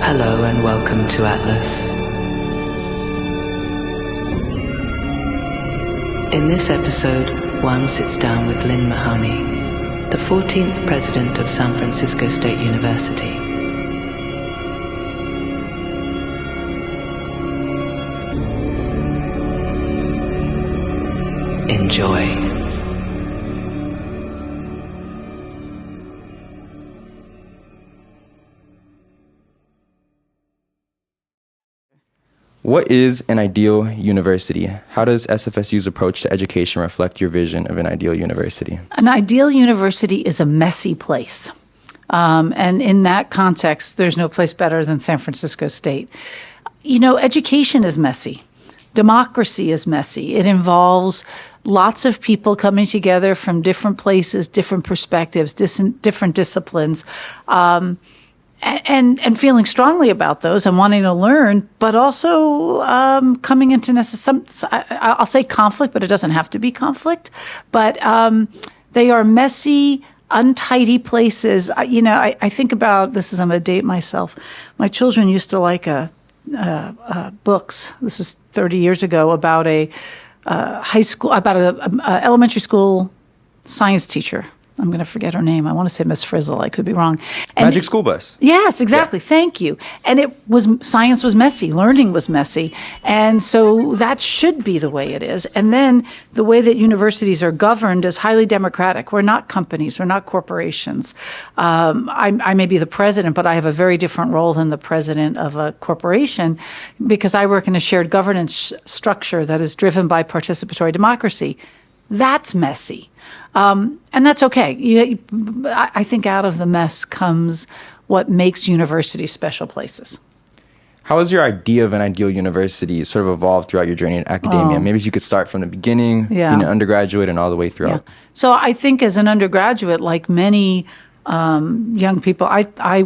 Hello and welcome to Atlas. In this episode, one sits down with Lynn Mahoney, the 14th president of San Francisco State University. Enjoy. What is an ideal university? How does SFSU's approach to education reflect your vision of an ideal university? An ideal university is a messy place. And in that context, there's no place better than San Francisco State. You know, education is messy. Democracy is messy. It involves lots of people coming together from different places, different perspectives, different disciplines, and feeling strongly about those and wanting to learn, but also coming into I'll say conflict, but it doesn't have to be conflict. But they are messy, untidy places. I think about this as I'm going to date myself. My children used to like books. This is 30 years ago about a elementary school science teacher. I'm going to forget her name. I want to say Miss Frizzle. I could be wrong. Magic School Bus. Yes, exactly. Yeah. Thank you. And science was messy. Learning was messy. And so that should be the way it is. And then the way that universities are governed is highly democratic. We're not companies. We're not corporations. I may be the president, but I have a very different role than the president of a corporation because I work in a shared governance structure that is driven by participatory democracy. That's messy. And that's okay. I think out of the mess comes what makes universities special places. How has your idea of an ideal university sort of evolved throughout your journey in academia? Maybe you could start from the beginning, being an undergraduate, and all the way throughout. Yeah. So I think as an undergraduate, like many young people, I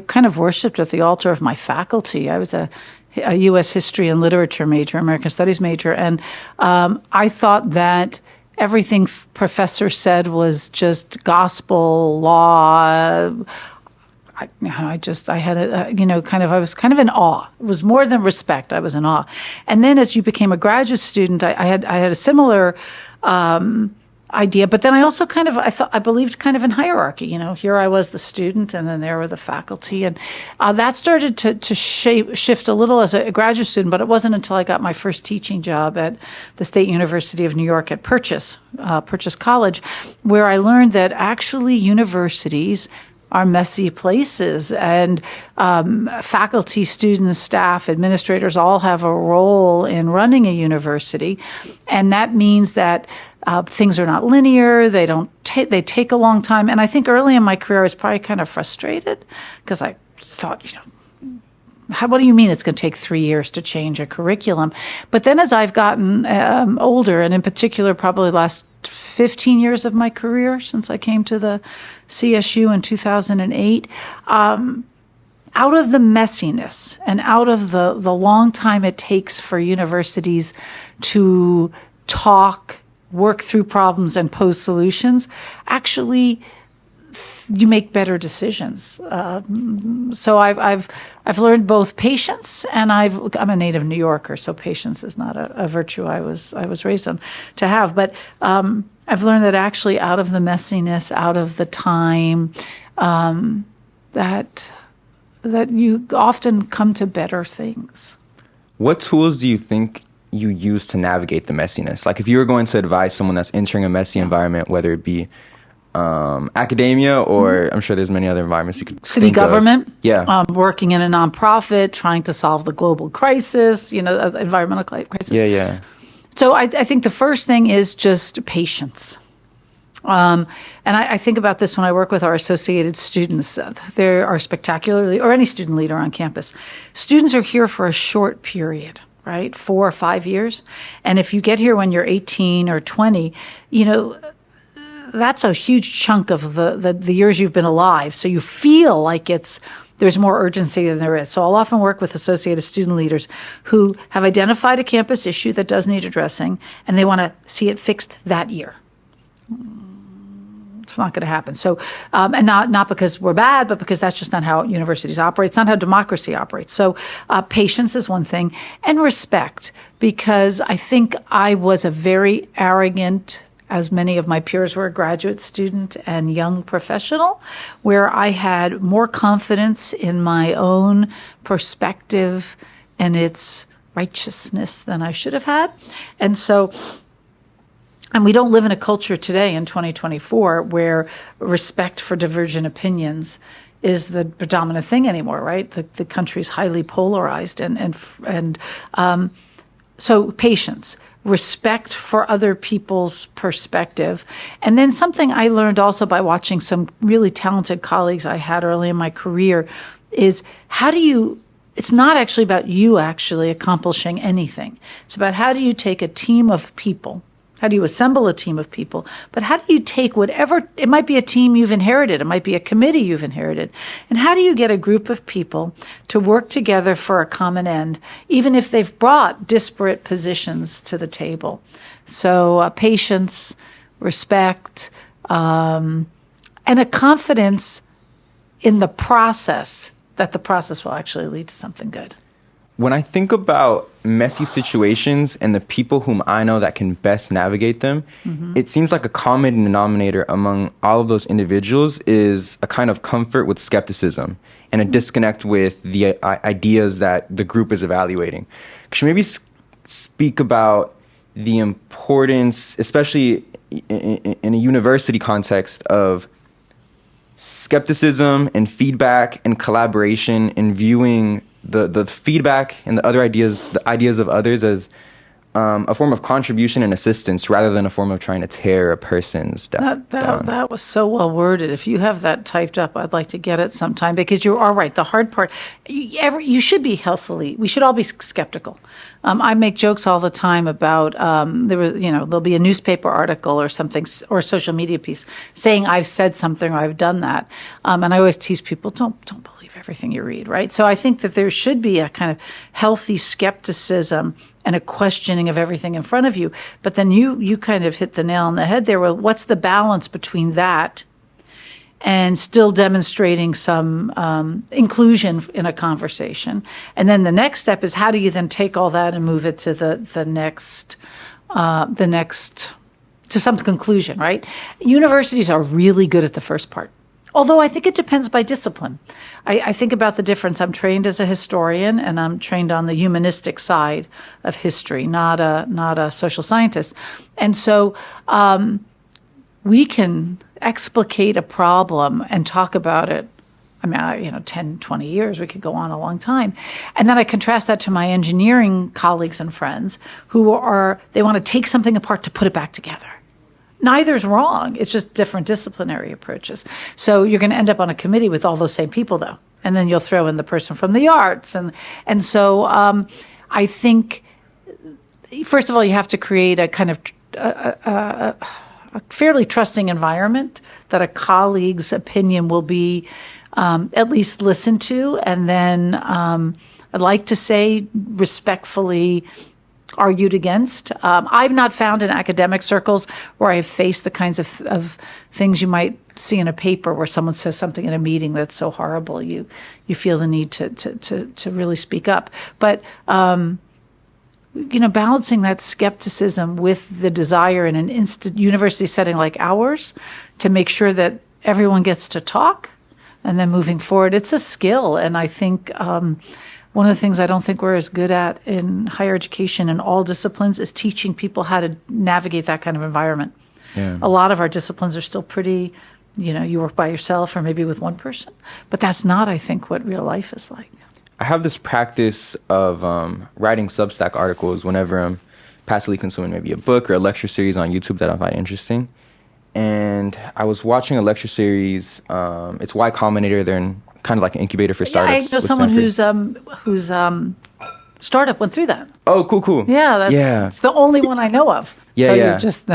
kind of worshipped at the altar of my faculty. I was a U.S. history and literature major, American studies major, and I thought that everything professor said was just gospel law. I was kind of in awe. It was more than respect. I was in awe. And then as you became a graduate student, I had a similar idea, but then I also I believed kind of in hierarchy. You know, here I was the student, and then there were the faculty, and that started to shift a little as a graduate student. But it wasn't until I got my first teaching job at the State University of New York at Purchase College, where I learned that actually universities are messy places, and faculty, students, staff, administrators all have a role in running a university, and that means that things are not linear. They they take a long time. And I think early in my career, I was probably kind of frustrated because I thought, what do you mean it's going to take 3 years to change a curriculum? But then as I've gotten older, and in particular, probably last 15 years of my career since I came to the CSU in 2008, out of the messiness and out of the long time it takes for universities to talk, work through problems, and pose solutions, actually you make better decisions. So I've learned both patience, and I'm a native New Yorker, so patience is not a virtue I was raised on to have. But I've learned that actually out of the messiness, out of the time, that you often come to better things. What tools do you think you use to navigate the messiness? Like if you were going to advise someone that's entering a messy environment, whether it be academia or I'm sure there's many other environments you could city government, of. Working in a nonprofit, trying to solve the global crisis, environmental crisis. Yeah. So I think the first thing is just patience. And I think about this when I work with our associated students. They are spectacularly, or any student leader on campus. Students are here for a short period, right? 4 or 5 years. And if you get here when you're 18 or 20, that's a huge chunk of the years you've been alive. So you feel like there's more urgency than there is. So I'll often work with associated student leaders who have identified a campus issue that does need addressing, and they want to see it fixed that year. It's not going to happen. So, and not because we're bad, but because that's just not how universities operate. It's not how democracy operates. So, patience is one thing, and respect, because I think I was a very arrogant, as many of my peers were, a graduate student and young professional, where I had more confidence in my own perspective and its righteousness than I should have had. And so, and we don't live in a culture today in 2024 where respect for divergent opinions is the predominant thing anymore, right? The country is highly polarized, so patience, respect for other people's perspective. And then something I learned also by watching some really talented colleagues I had early in my career is it's not actually about you actually accomplishing anything. It's about how do you take a team of people. How do you assemble a team of people? But how do you take whatever, it might be a team you've inherited, it might be a committee you've inherited, and how do you get a group of people to work together for a common end, even if they've brought disparate positions to the table? So patience, respect, and a confidence in the process, that the process will actually lead to something good. When I think about messy situations and the people whom I know that can best navigate them, it seems like a common denominator among all of those individuals is a kind of comfort with skepticism and a disconnect with the ideas that the group is evaluating. Could you maybe speak about the importance, especially in a university context, of skepticism and feedback and collaboration and viewing the feedback and the ideas of others as a form of contribution and assistance rather than a form of trying to tear a person's down. That was so well worded. If you have that typed up, I'd like to get it sometime, because you are right. The hard part, you should be we should all be skeptical. I make jokes all the time about there'll be a newspaper article or something or a social media piece saying I've said something or I've done that, and I always tease people, don't believe everything you read, right? So I think that there should be a kind of healthy skepticism and a questioning of everything in front of you. But then you kind of hit the nail on the head there. Well, what's the balance between that and still demonstrating some inclusion in a conversation? And then the next step is, how do you then take all that and move it to the next to some conclusion, right? Universities are really good at the first part. Although I think it depends by discipline. I think about the difference. I'm trained as a historian, and I'm trained on the humanistic side of history, not a social scientist. And so we can explicate a problem and talk about it. I mean, 10, 20 years, we could go on a long time. And then I contrast that to my engineering colleagues and friends who they want to take something apart to put it back together. Neither's wrong. It's just different disciplinary approaches. So you're going to end up on a committee with all those same people, though. And then you'll throw in the person from the arts. And so I think, first of all, you have to create a kind of a fairly trusting environment that a colleague's opinion will be at least listened to. And then I'd like to say respectfully argued against. I've not found in academic circles where I've faced the kinds of things you might see in a paper where someone says something in a meeting that's so horrible you feel the need to really speak up. But balancing that skepticism with the desire in an university setting like ours to make sure that everyone gets to talk, and then moving forward, it's a skill. And I think one of the things I don't think we're as good at in higher education in all disciplines is teaching people how to navigate that kind of environment. Yeah. A lot of our disciplines are still pretty, you work by yourself or maybe with one person. But that's not, I think, what real life is like. I have this practice of writing Substack articles whenever I'm passively consuming maybe a book or a lecture series on YouTube that I find interesting. And I was watching a lecture series. It's Y Combinator. They're in kind of like an incubator for startups. Yeah, I know someone whose startup went through that. Oh, cool. Yeah, it's the only one I know of. Yeah, so yeah. You're just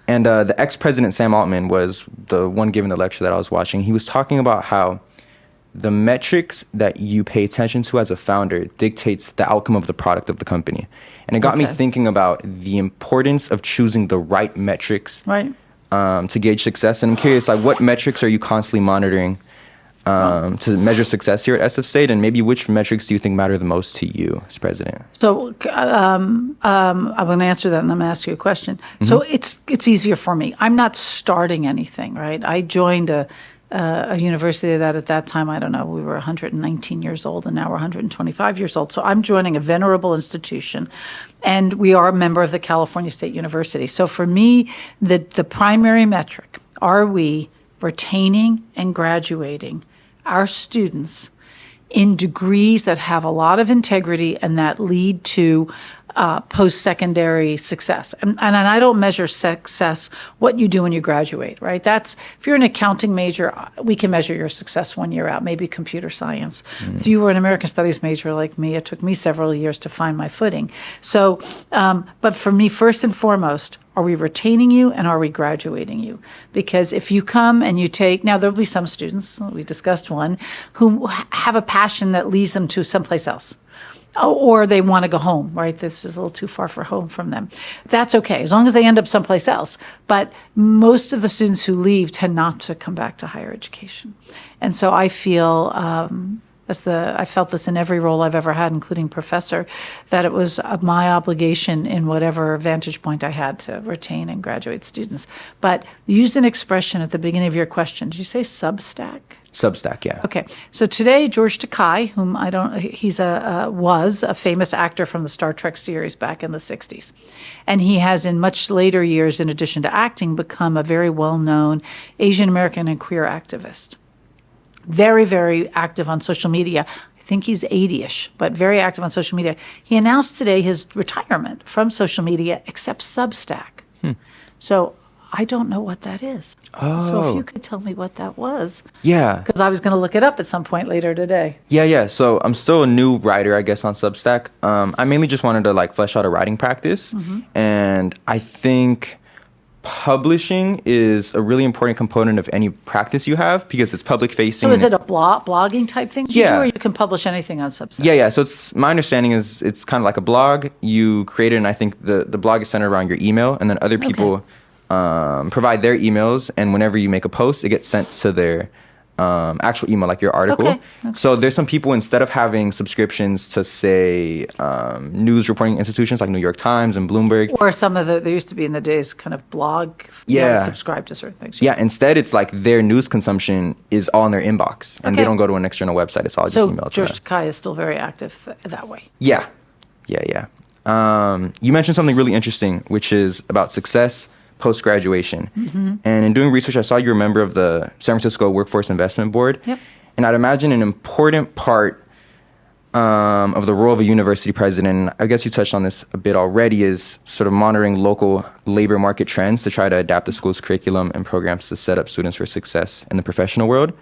and the ex-president Sam Altman was the one giving the lecture that I was watching. He was talking about how the metrics that you pay attention to as a founder dictates the outcome of the product of the company. And it got me thinking about the importance of choosing the right metrics. Right. to gauge success. And I'm curious, like, what metrics are you constantly monitoring to measure success here at SF State, and maybe which metrics do you think matter the most to you as president? So I'm going to answer that, and I'm going to ask you a question. So it's easier for me. I'm not starting anything, right? I joined a university that at that time, I don't know, we were 119 years old, and now we're 125 years old. So I'm joining a venerable institution, and we are a member of the California State University. So for me, the primary metric, are we retaining and graduating our students in degrees that have a lot of integrity and that lead to post-secondary success. And I don't measure success what you do when you graduate, right? That's, if you're an accounting major, we can measure your success 1 year out, maybe computer science. If you were an American Studies major like me, it took me several years to find my footing. So, but for me, first and foremost, are we retaining you and are we graduating you? Because if you come and you take, now there'll be some students, we discussed one, who have a passion that leads them to someplace else. Or they want to go home, right? This is a little too far for home from them. That's okay, as long as they end up someplace else. But most of the students who leave tend not to come back to higher education. And so I feel, I felt this in every role I've ever had, including professor, that it was my obligation in whatever vantage point I had to retain and graduate students. But you used an expression at the beginning of your question. Did you say Substack? Substack, yeah. Okay. So today, George Takei, whom was a famous actor from the Star Trek series back in the 60s. And he has, in much later years, in addition to acting, become a very well-known Asian American and queer activist. Very, very active on social media. I think he's 80-ish, but very active on social media. He announced today his retirement from social media, except Substack. So I don't know what that is. Oh. So if you could tell me what that was. Yeah. Because I was going to look it up at some point later today. Yeah. So I'm still a new writer, I guess, on Substack. I mainly just wanted to like flesh out a writing practice. And I think publishing is a really important component of any practice you have because it's public facing. So is it a blogging type thing you do, or you can publish anything on Substack? Yeah. So it's my understanding is it's kind of like a blog. You create it, and I think the blog is centered around your email, and then other people provide their emails, and whenever you make a post, it gets sent to their actual email, like your article. Okay. So there's some people, instead of having subscriptions to, say, news reporting institutions like New York Times and Bloomberg. Or some of there used to be in the days kind of blog, subscribe to certain things. Yeah, instead it's like their news consumption is all in their inbox, and they don't go to an external website. It's all just emailed to them. So George Takei is still very active that way. Yeah. You mentioned something really interesting, which is about success post-graduation. And in doing research, I saw you're a member of the San Francisco Workforce Investment Board. Yep. And I'd imagine an important part of the role of a university president, and I guess you touched on this a bit already, is sort of monitoring local labor market trends to try to adapt the school's curriculum and programs to set up students for success in the professional world.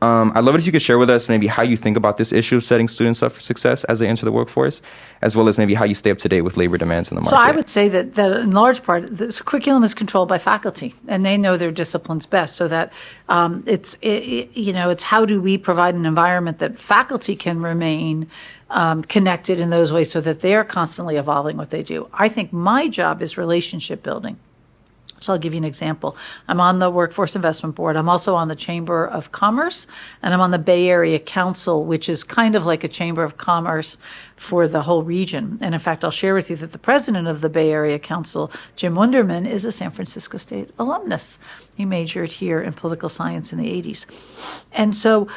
I'd love it if you could share with us maybe how you think about this issue of setting students up for success as they enter the workforce, as well as maybe how you stay up to date with labor demands in the market. So I would say that in large part, this curriculum is controlled by faculty, and they know their disciplines best. So that it's how do we provide an environment that faculty can remain connected in those ways, so that they are constantly evolving what they do. I think my job is relationship building. So I'll give you an example. I'm on the Workforce Investment Board. I'm also on the Chamber of Commerce, and I'm on the Bay Area Council, which is kind of like a Chamber of Commerce for the whole region. And in fact, I'll share with you that the president of the Bay Area Council, Jim Wunderman, is a San Francisco State alumnus. He majored here in political science in the 80s. And so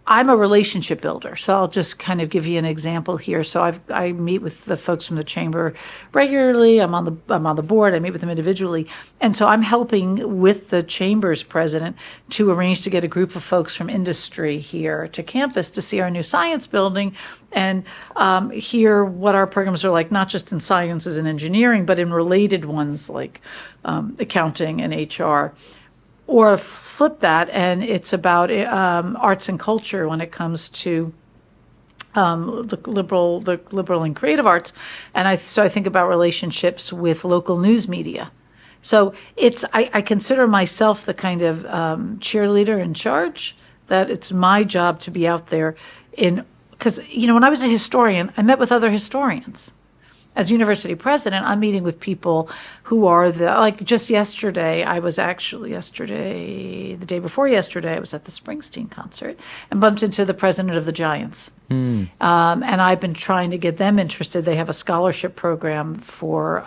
I'm a relationship builder, so I'll just kind of give you an example here. So I meet with the folks from the chamber regularly. I'm on the board. I meet with them individually, and so I'm helping with the chamber's president to arrange to get a group of folks from industry here to campus to see our new science building and hear what our programs are like, not just in sciences and engineering, but in related ones like accounting and HR. Or flip that, and it's about arts and culture when it comes to the liberal and creative arts, and I think about relationships with local news media. So I consider myself the kind of cheerleader in charge, that it's my job to be out there because when I was a historian, I met with other historians. as university president, I'm meeting with people who are like just yesterday, the day before yesterday, I was at the Springsteen concert and bumped into the president of the Giants. And I've been trying to get them interested. They have a scholarship program for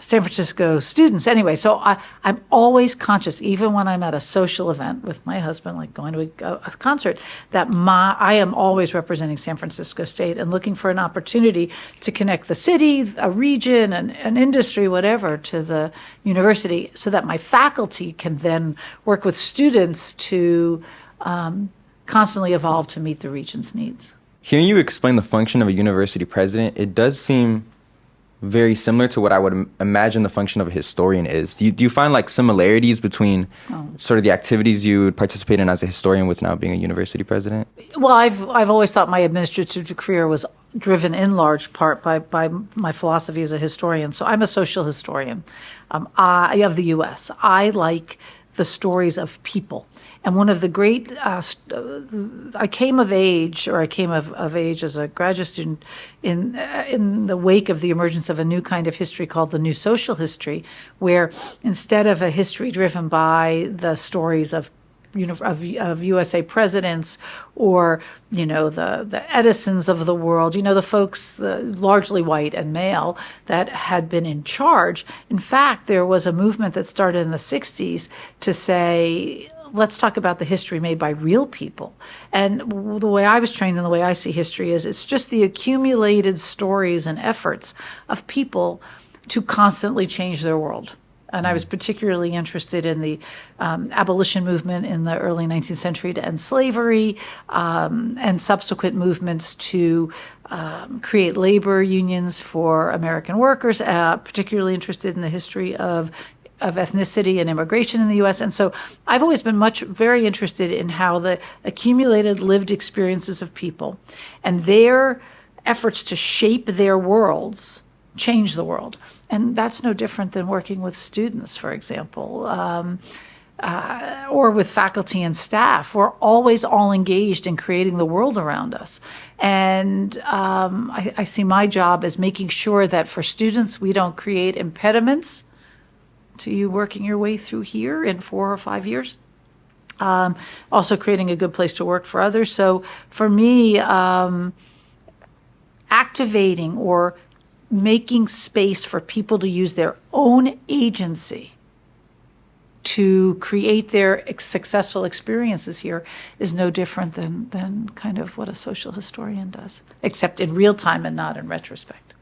San Francisco students. Anyway, so I'm always conscious, even when I'm at a social event with my husband, like going to a concert, that I am always representing San Francisco State and looking for an opportunity to connect the city, a region, an industry, whatever, to the university, so that my faculty can then work with students to constantly evolve to meet the region's needs. Hearing you explain the function of a university president, it does seem very similar to what I would imagine the function of a historian is. Do you find like similarities between sort of the activities you would participate in as a historian with now being a university president? Well, I've always thought my administrative career was driven in large part by my philosophy as a historian. So I'm a social historian of the U.S. I like the stories of people. And one of the great, I came of age as a graduate student in the wake of the emergence of a new kind of history called the New Social History, where instead of a history driven by the stories of USA presidents or, the Edisons of the world, the folks, largely white and male, that had been in charge. In fact, there was a movement that started in the 60s to say, let's talk about the history made by real people. And the way I was trained and the way I see history is it's just the accumulated stories and efforts of people to constantly change their world. And I was particularly interested in the abolition movement in the early 19th century to end slavery, and subsequent movements to create labor unions for American workers, particularly interested in the history of ethnicity and immigration in the U.S. And so I've always been very interested in how the accumulated lived experiences of people and their efforts to shape their worlds change the world. And that's no different than working with students, for example, or with faculty and staff. We're always all engaged in creating the world around us. And I see my job as making sure that for students, we don't create impediments to you working your way through here in 4 or 5 years. Also creating a good place to work for others. So for me, activating or making space for people to use their own agency to create their successful experiences here is no different than kind of what a social historian does, except in real time and not in retrospect.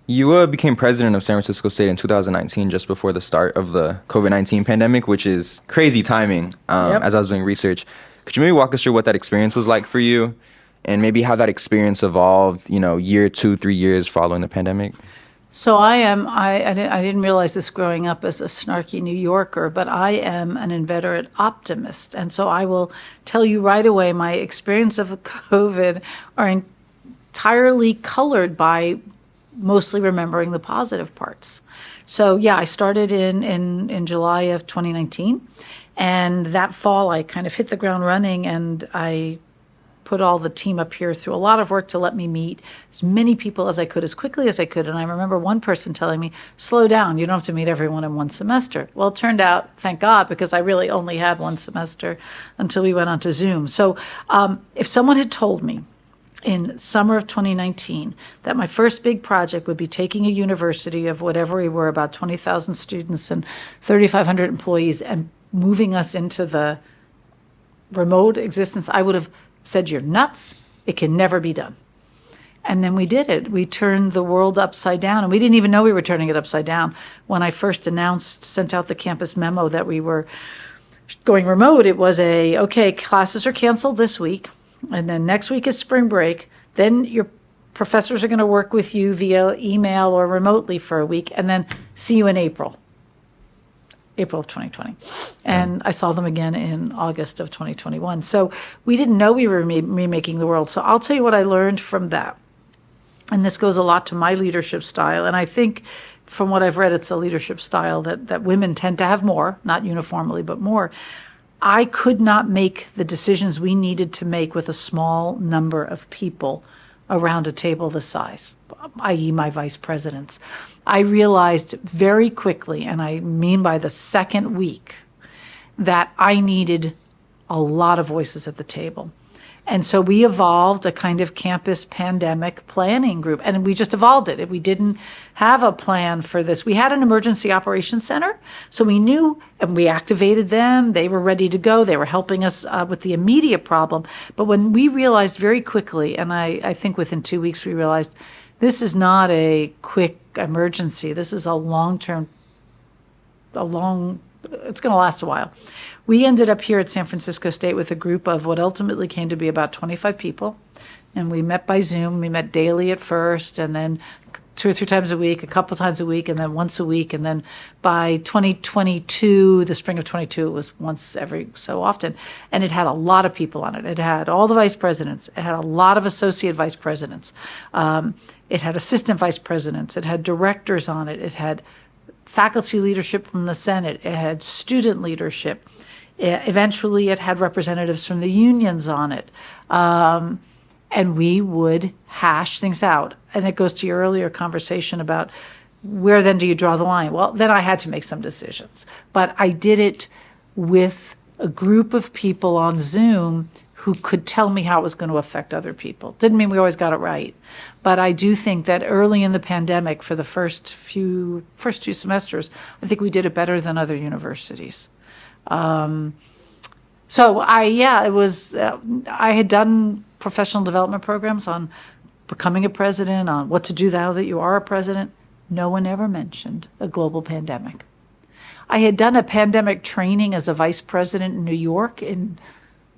You became president of San Francisco State in 2019, just before the start of the COVID-19 pandemic, which is crazy timing. As I was doing research, could you maybe walk us through what that experience was like for you, and maybe how that experience evolved, year, 2, 3 years following the pandemic? So I didn't realize this growing up as a snarky New Yorker, but I am an inveterate optimist. And so I will tell you right away, my experience of COVID are entirely colored by mostly remembering the positive parts. So yeah, I started in July of 2019, and that fall I kind of hit the ground running, and I put all the team up here through a lot of work to let me meet as many people as I could, as quickly as I could. And I remember one person telling me, slow down, you don't have to meet everyone in one semester. Well, it turned out, thank God, because I really only had one semester until we went on to Zoom. So if someone had told me in summer of 2019 that my first big project would be taking a university of whatever we were, about 20,000 students and 3,500 employees, and moving us into the remote existence, I would have said, you're nuts. It can never be done. And then we did it. We turned the world upside down, and we didn't even know we were turning it upside down. When I first sent out the campus memo that we were going remote, it was okay, classes are canceled this week, and then next week is spring break. Then your professors are going to work with you via email or remotely for a week, and then see you in April of 2020. And I saw them again in August of 2021. So we didn't know we were remaking the world. So I'll tell you what I learned from that. And this goes a lot to my leadership style. And I think from what I've read, it's a leadership style that women tend to have more, not uniformly, but more. I could not make the decisions we needed to make with a small number of people around a table this size, i.e. my vice presidents, I realized very quickly, and I mean by the second week, that I needed a lot of voices at the table. And so we evolved a kind of campus pandemic planning group, and we just evolved it. We didn't have a plan for this. We had an emergency operations center, so we knew, and we activated them. They were ready to go. They were helping us with the immediate problem. But when we realized very quickly, and I think within 2 weeks we realized, this is not a quick emergency. This is a long-term, it's going to last a while. We ended up here at San Francisco State with a group of what ultimately came to be about 25 people. And we met by Zoom. We met daily at first, and then 2 or 3 times a week, a couple times a week, and then once a week. And then by 2022, the spring of 22, it was once every so often. And it had a lot of people on it. It had all the vice presidents. It had a lot of associate vice presidents. It had assistant vice presidents. It had directors on it. It had faculty leadership from the Senate. It had student leadership. Eventually, it had representatives from the unions on it. And we would hash things out. And it goes to your earlier conversation about where then do you draw the line? Well, then I had to make some decisions. But I did it with a group of people on Zoom who could tell me how it was going to affect other people. Didn't mean we always got it right. But I do think that early in the pandemic, for the first 2 semesters, I think we did it better than other universities. I had done professional development programs on becoming a president, on what to do now that you are a president. No one ever mentioned a global pandemic. I had done a pandemic training as a vice president in New York in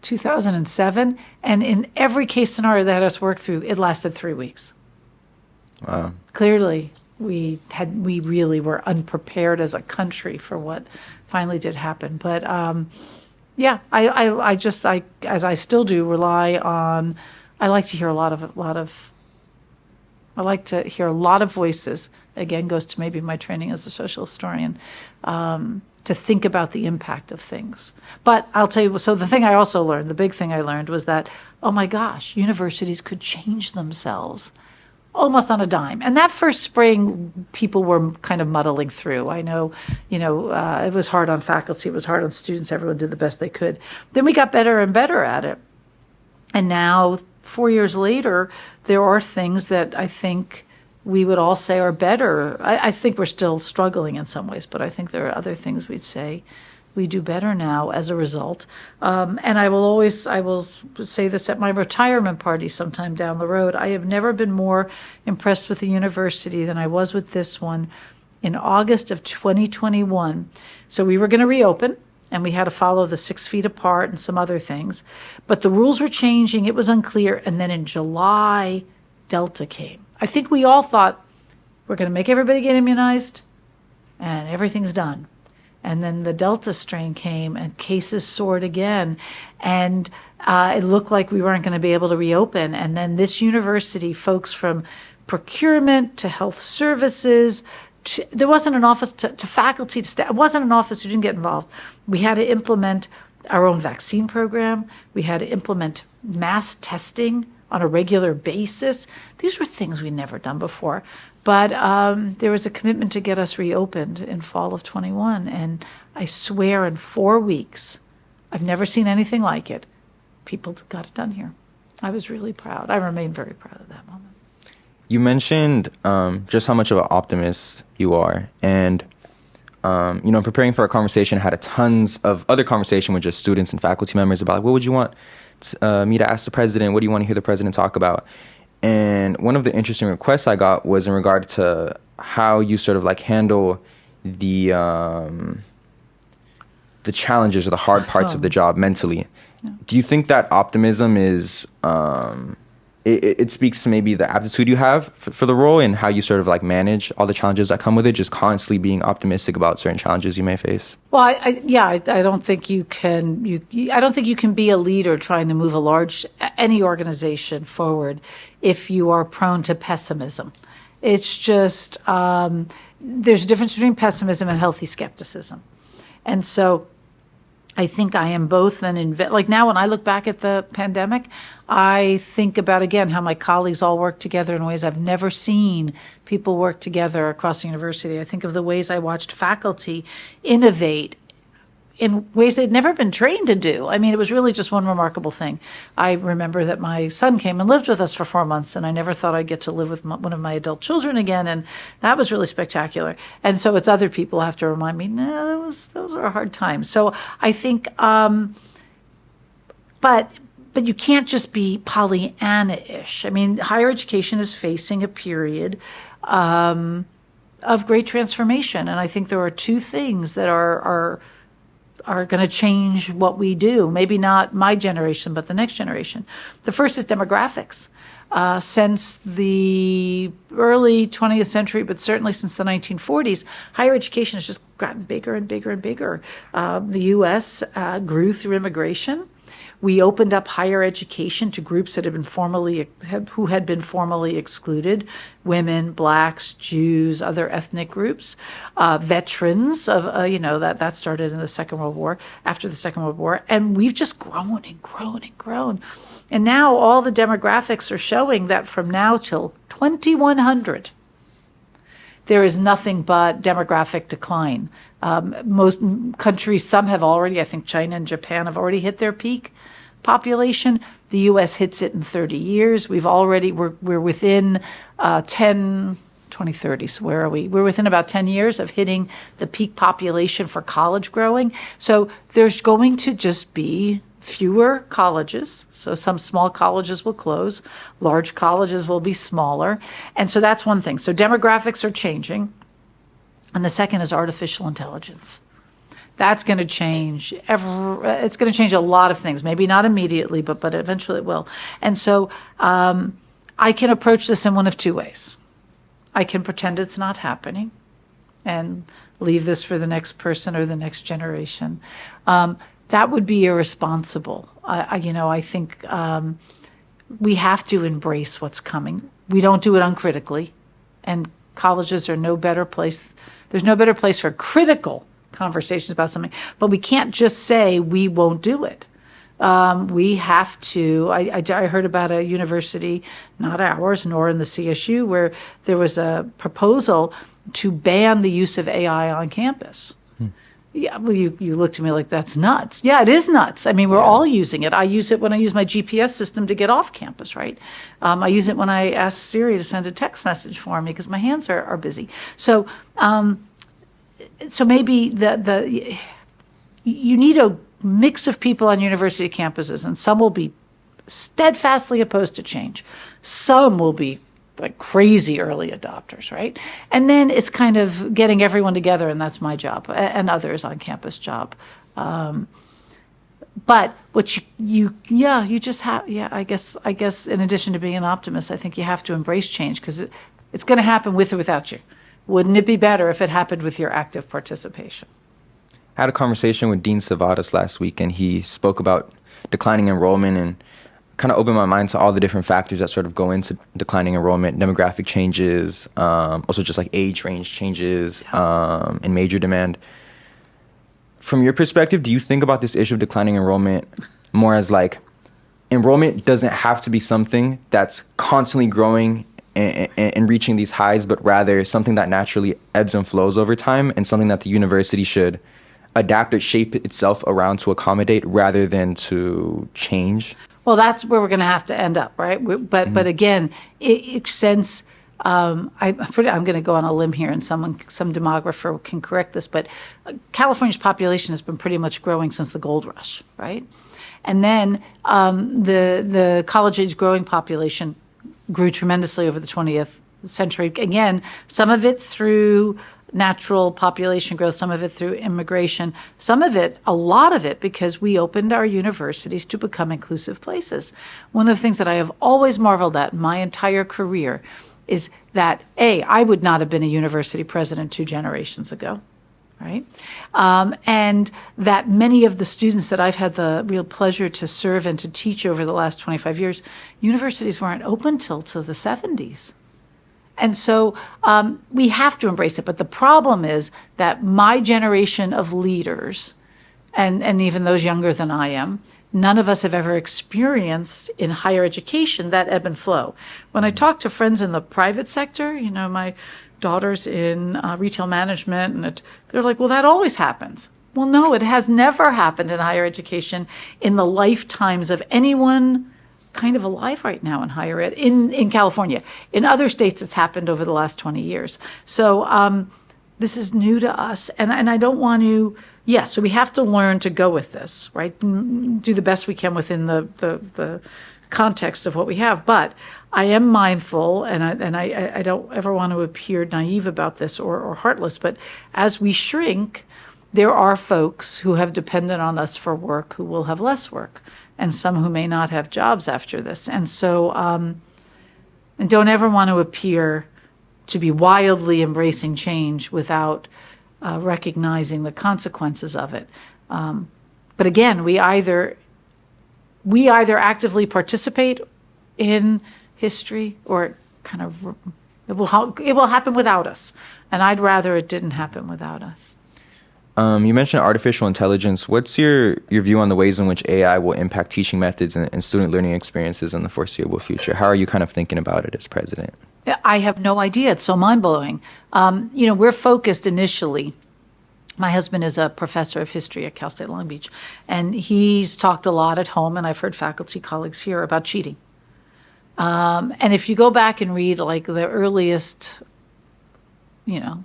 2007, and in every case scenario that had us work through, it lasted 3 weeks. Wow. Clearly, we really were unprepared as a country for what finally did happen. But I as I still do, rely on. I like to hear a lot of voices. Again, goes to maybe my training as a social historian, to think about the impact of things. But I'll tell you, so the big thing I learned was that, oh my gosh, universities could change themselves almost on a dime. And that first spring, people were kind of muddling through. I know, it was hard on faculty, it was hard on students, everyone did the best they could. Then we got better and better at it. And now, 4 years later, there are things that I think we would all say are better. I think we're still struggling in some ways, but I think there are other things we'd say we do better now as a result. And I will say this at my retirement party sometime down the road. I have never been more impressed with a university than I was with this one in August of 2021. So we were going to reopen, and we had to follow the 6 feet apart and some other things. But the rules were changing. It was unclear. And then in July, Delta came. I think we all thought, we're going to make everybody get immunized, and everything's done. And then the Delta strain came, and cases soared again. And it looked like we weren't going to be able to reopen. And then this university, folks from procurement to health services, there wasn't an office to faculty, to staff. It wasn't an office who didn't get involved. We had to implement our own vaccine program. We had to implement mass testing on a regular basis. These were things we'd never done before. But there was a commitment to get us reopened in fall of 21. And I swear in 4 weeks, I've never seen anything like it. People got it done here. I was really proud. I remain very proud of that moment. You mentioned just how much of an optimist you are. And, preparing for our conversation, I had tons of other conversation with just students and faculty members about, what would you want me to ask the president? What do you want to hear the president talk about? And one of the interesting requests I got was in regard to how you sort of handle the challenges or the hard parts of the job mentally. Yeah. Do you think that optimism is it speaks to maybe the aptitude you have for the role and how you sort of manage all the challenges that come with it, just constantly being optimistic about certain challenges you may face? Well, I don't think you can. I don't think you can be a leader trying to move any organization forward if you are prone to pessimism. It's just there's a difference between pessimism and healthy skepticism, and so I think I am both like now when I look back at the pandemic, I think about, again, how my colleagues all work together in ways I've never seen people work together across the university. I think of the ways I watched faculty innovate in ways they'd never been trained to do. I mean, it was really just one remarkable thing. I remember that my son came and lived with us for 4 months, and I never thought I'd get to live with one of my adult children again, and that was really spectacular. And so it's other people who have to remind me, no, those are hard times. So I think, but you can't just be Pollyanna-ish. I mean, higher education is facing a period of great transformation, and I think there are two things that are going to change what we do. Maybe not my generation, but the next generation. The first is demographics. Since the early 20th century, but certainly since the 1940s, higher education has just gotten bigger and bigger and bigger. The U.S. Grew through immigration. We opened up higher education to groups that who had been formerly excluded: women, blacks, Jews, other ethnic groups, veterans of that started in the Second World War. After the Second World War, and we've just grown and grown and grown, and now all the demographics are showing that from now till 2100, there is nothing but demographic decline. Most countries, some have already, I think China and Japan have already hit their peak population. The U.S. hits it in 30 years. We're within 2030. So where are we? We're within about 10 years of hitting the peak population for college growing. So there's going to just be fewer colleges. So some small colleges will close. Large colleges will be smaller. And so that's one thing. So demographics are changing. And the second is artificial intelligence. That's going to change. It's going to change a lot of things. Maybe not immediately, but eventually it will. And so I can approach this in one of two ways. I can pretend it's not happening and leave this for the next person or the next generation. That would be irresponsible. I think we have to embrace what's coming. We don't do it uncritically, and colleges are no better place. There's no better place for critical conversations about something, but we can't just say we won't do it. We have to. I heard about a university, not ours, nor in the CSU, where there was a proposal to ban the use of AI on campus. Yeah, well, you looked at me like that's nuts. Yeah, it is nuts. I mean, we're all using it. I use it when I use my GPS system to get off campus, right? I use it when I ask Siri to send a text message for me because my hands are busy. So, so maybe you need a mix of people on university campuses, and some will be steadfastly opposed to change. Some will be like crazy early adopters, right? And then it's kind of getting everyone together, and that's my job, and others on campus job. But what you just have, I guess in addition to being an optimist, I think you have to embrace change because it's going to happen with or without you. Wouldn't it be better if it happened with your active participation? I had a conversation with Dean Savadas last week, and he spoke about declining enrollment and kind of opened my mind to all the different factors that sort of go into declining enrollment, demographic changes, also just like age range changes, and major demand. From your perspective, do you think about this issue of declining enrollment more as like enrollment doesn't have to be something that's constantly growing and reaching these highs, but rather something that naturally ebbs and flows over time and something that the university should adapt or shape itself around to accommodate rather than to change? Well, that's where we're going to have to end up, right? But again, since I'm going to go on a limb here, and some demographer can correct this, but California's population has been pretty much growing since the gold rush, right? And then the college-age growing population grew tremendously over the 20th century. Again, some of it through natural population growth, some of it through immigration, a lot of it because we opened our universities to become inclusive places. One of the things that I have always marveled at in my entire career is that, I would not have been a university president 2 generations ago, right? And that many of the students that I've had the real pleasure to serve and to teach over the last 25 years, universities weren't open till the 70s. And so we have to embrace it. But the problem is that my generation of leaders and even those younger than I am, none of us have ever experienced in higher education that ebb and flow. When I talk to friends in the private sector, my daughter's in retail management, and they're like, well, that always happens. Well, no, it has never happened in higher education in the lifetimes of anyone kind of alive right now in higher ed in California. In other states, it's happened over the last 20 years. So this is new to us, and I don't want to. Yes, so we have to learn to go with this, right? Do the best we can within the context of what we have. But I am mindful, and I don't ever want to appear naive about this or heartless. But as we shrink, there are folks who have depended on us for work who will have less work, and some who may not have jobs after this. And so, and don't ever want to appear to be wildly embracing change without recognizing the consequences of it. But again, we either actively participate in history, or it kind of it will happen without us. And I'd rather it didn't happen without us. You mentioned artificial intelligence. What's your view on the ways in which AI will impact teaching methods and student learning experiences in the foreseeable future? How are you kind of thinking about it as president? I have no idea. It's so mind-blowing. We're focused initially. My husband is a professor of history at Cal State Long Beach, and he's talked a lot at home, and I've heard faculty colleagues here about cheating. And if you go back and read like the earliest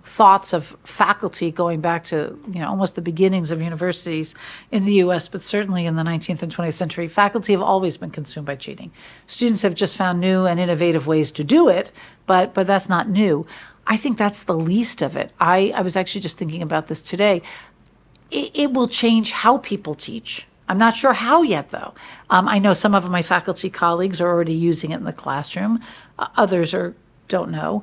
thoughts of faculty going back to, almost the beginnings of universities in the U.S., but certainly in the 19th and 20th century, faculty have always been consumed by cheating. Students have just found new and innovative ways to do it, but that's not new. I think that's the least of it. I was actually just thinking about this today. It will change how people teach. I'm not sure how yet, though. I know some of my faculty colleagues are already using it in the classroom. Others don't know.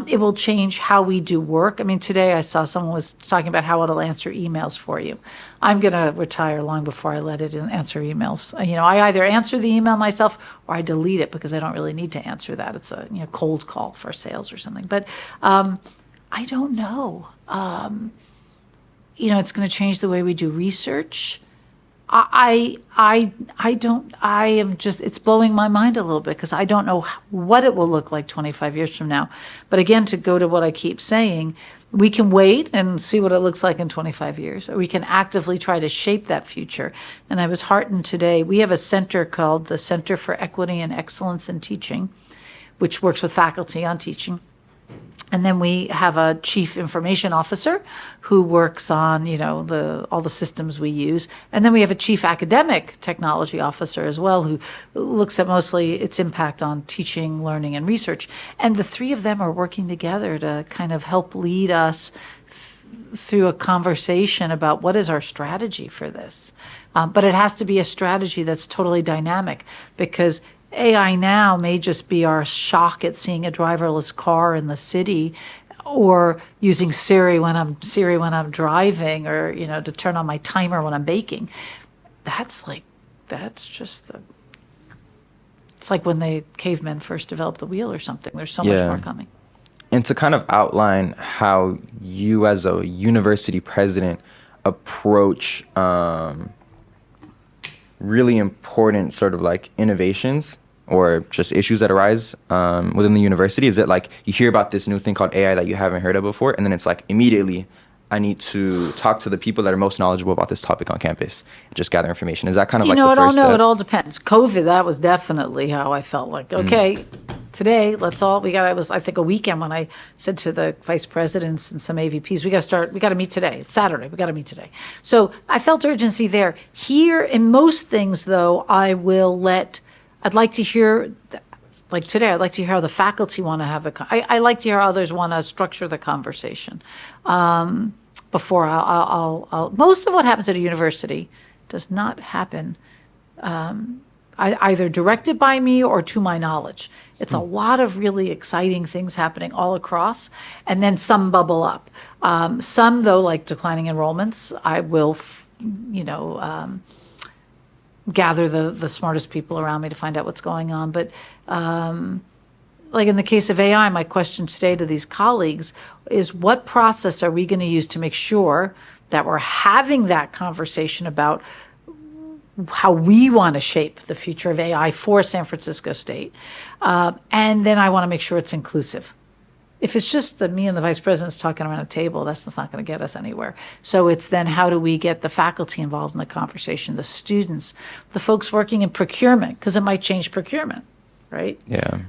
It will change how we do work. I mean, today I saw someone was talking about how it'll answer emails for you. I'm going to retire long before I let it answer emails. I either answer the email myself or I delete it because I don't really need to answer that. It's a cold call for sales or something. But I don't know. It's going to change the way we do research. It's blowing my mind a little bit because I don't know what it will look like 25 years from now. But again, to go to what I keep saying, we can wait and see what it looks like in 25 years, or we can actively try to shape that future. And I was heartened today. We have a center called the Center for Equity and Excellence in Teaching, which works with faculty on teaching. And then we have a chief information officer who works on, all the systems we use. And then we have a chief academic technology officer as well, who looks at mostly its impact on teaching, learning, and research. And the three of them are working together to kind of help lead us through a conversation about what is our strategy for this. But it has to be a strategy that's totally dynamic, because AI now may just be our shock at seeing a driverless car in the city, or using Siri when I'm driving, or to turn on my timer when I'm baking. It's like when the cavemen first developed the wheel or something. There's so much more coming. And to kind of outline how you as a university president approach really important sort of like innovations or just issues that arise within the university. Is it like you hear about this new thing called AI that you haven't heard of before, and then it's like immediately I need to talk to the people that are most knowledgeable about this topic on campus and just gather information? Is that kind of like the first step? It all depends. COVID, that was definitely how I felt like, okay, today, it was, I think, a weekend when I said to the vice presidents and some AVPs, we got to meet today. It's Saturday. We got to meet today. So I felt urgency there. Here, in most things, though, I'd like to hear, like today, I'd like to hear how the faculty want to have I like to hear how others want to structure the conversation. Before I'll most of what happens at a university does not happen either directed by me or to my knowledge. It's a lot of really exciting things happening all across, and then some bubble up. Some, though, like declining enrollments, I will, gather the smartest people around me to find out what's going on. But like in the case of AI, my question today to these colleagues is, what process are we going to use to make sure that we're having that conversation about how we want to shape the future of AI for San Francisco State. And then I want to make sure it's inclusive. If it's just me and the vice president's talking around a table, that's just not going to get us anywhere. So it's then how do we get the faculty involved in the conversation, the students, the folks working in procurement, because it might change procurement, right? Yeah.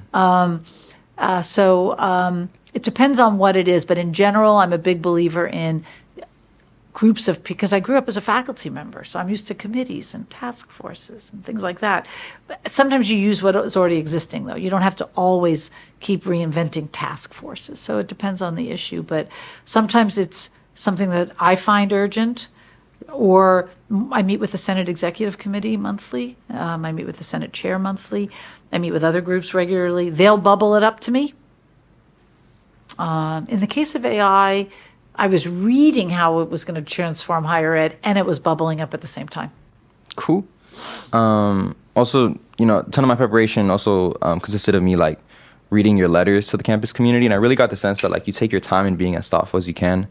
It depends on what it is, but in general, I'm a big believer in groups of, because I grew up as a faculty member, so I'm used to committees and task forces and things like that. But sometimes you use what is already existing, though. You don't have to always keep reinventing task forces. So it depends on the issue, but sometimes it's something that I find urgent, or I meet with the Senate Executive Committee monthly. I meet with the Senate Chair monthly. I meet with other groups regularly. They'll bubble it up to me. In the case of AI, I was reading how it was going to transform higher ed, and it was bubbling up at the same time. Cool. Also, a ton of my preparation also consisted of me like reading your letters to the campus community, and I really got the sense that like you take your time in being as thoughtful as you can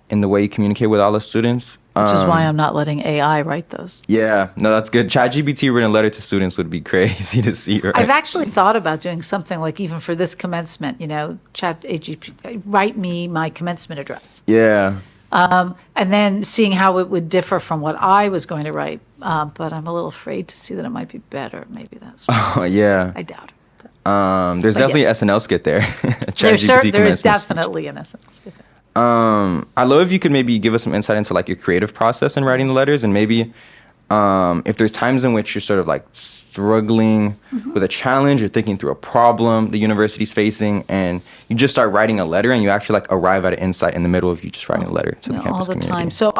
in the way you communicate with all the students. Which is why I'm not letting AI write those. Yeah, no, that's good. ChatGPT written a letter to students would be crazy to see. Right? I've actually thought about doing something like, even for this commencement, ChatGPT, write me my commencement address. Yeah. And then seeing how it would differ from what I was going to write. But I'm a little afraid to see that it might be better. Maybe that's right. Oh, yeah. I doubt it. There's definitely an SNL skit there. There is definitely an SNL skit there. I love if you could maybe give us some insight into like your creative process in writing the letters, and maybe if there's times in which you're sort of like struggling with a challenge or thinking through a problem the university's facing, and you just start writing a letter and you actually like arrive at an insight in the middle of you just writing a letter to the campus community. All the time. So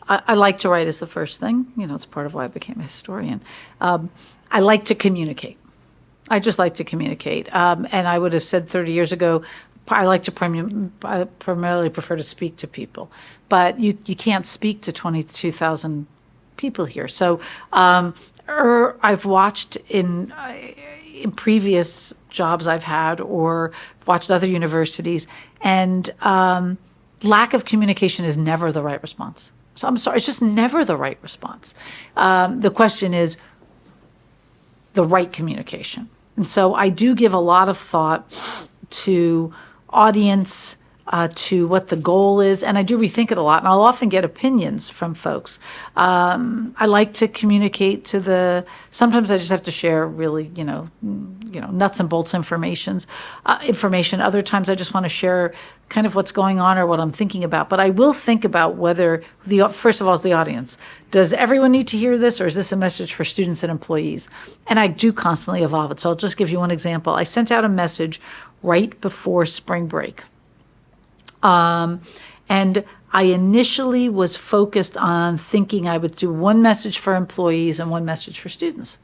I like to write as the first thing. It's part of why I became a historian. I like to communicate. I just like to communicate. And I would have said 30 years ago, I like to primarily prefer to speak to people, but you can't speak to 22,000 people here. So I've watched in previous jobs I've had, or watched other universities, and lack of communication is never the right response. So I'm sorry, it's just never the right response. The question is the right communication. And so I do give a lot of thought to audience, to what the goal is, and I do rethink it a lot, and I'll often get opinions from folks. I like to communicate to sometimes I just have to share really, nuts and bolts information. Other times I just want to share kind of what's going on or what I'm thinking about. But I will think about whether, first of all, is the audience. Does everyone need to hear this, or is this a message for students and employees? And I do constantly evolve it. So I'll just give you one example. I sent out a message right before spring break. And I initially was focused on thinking I would do one message for employees and one message for students.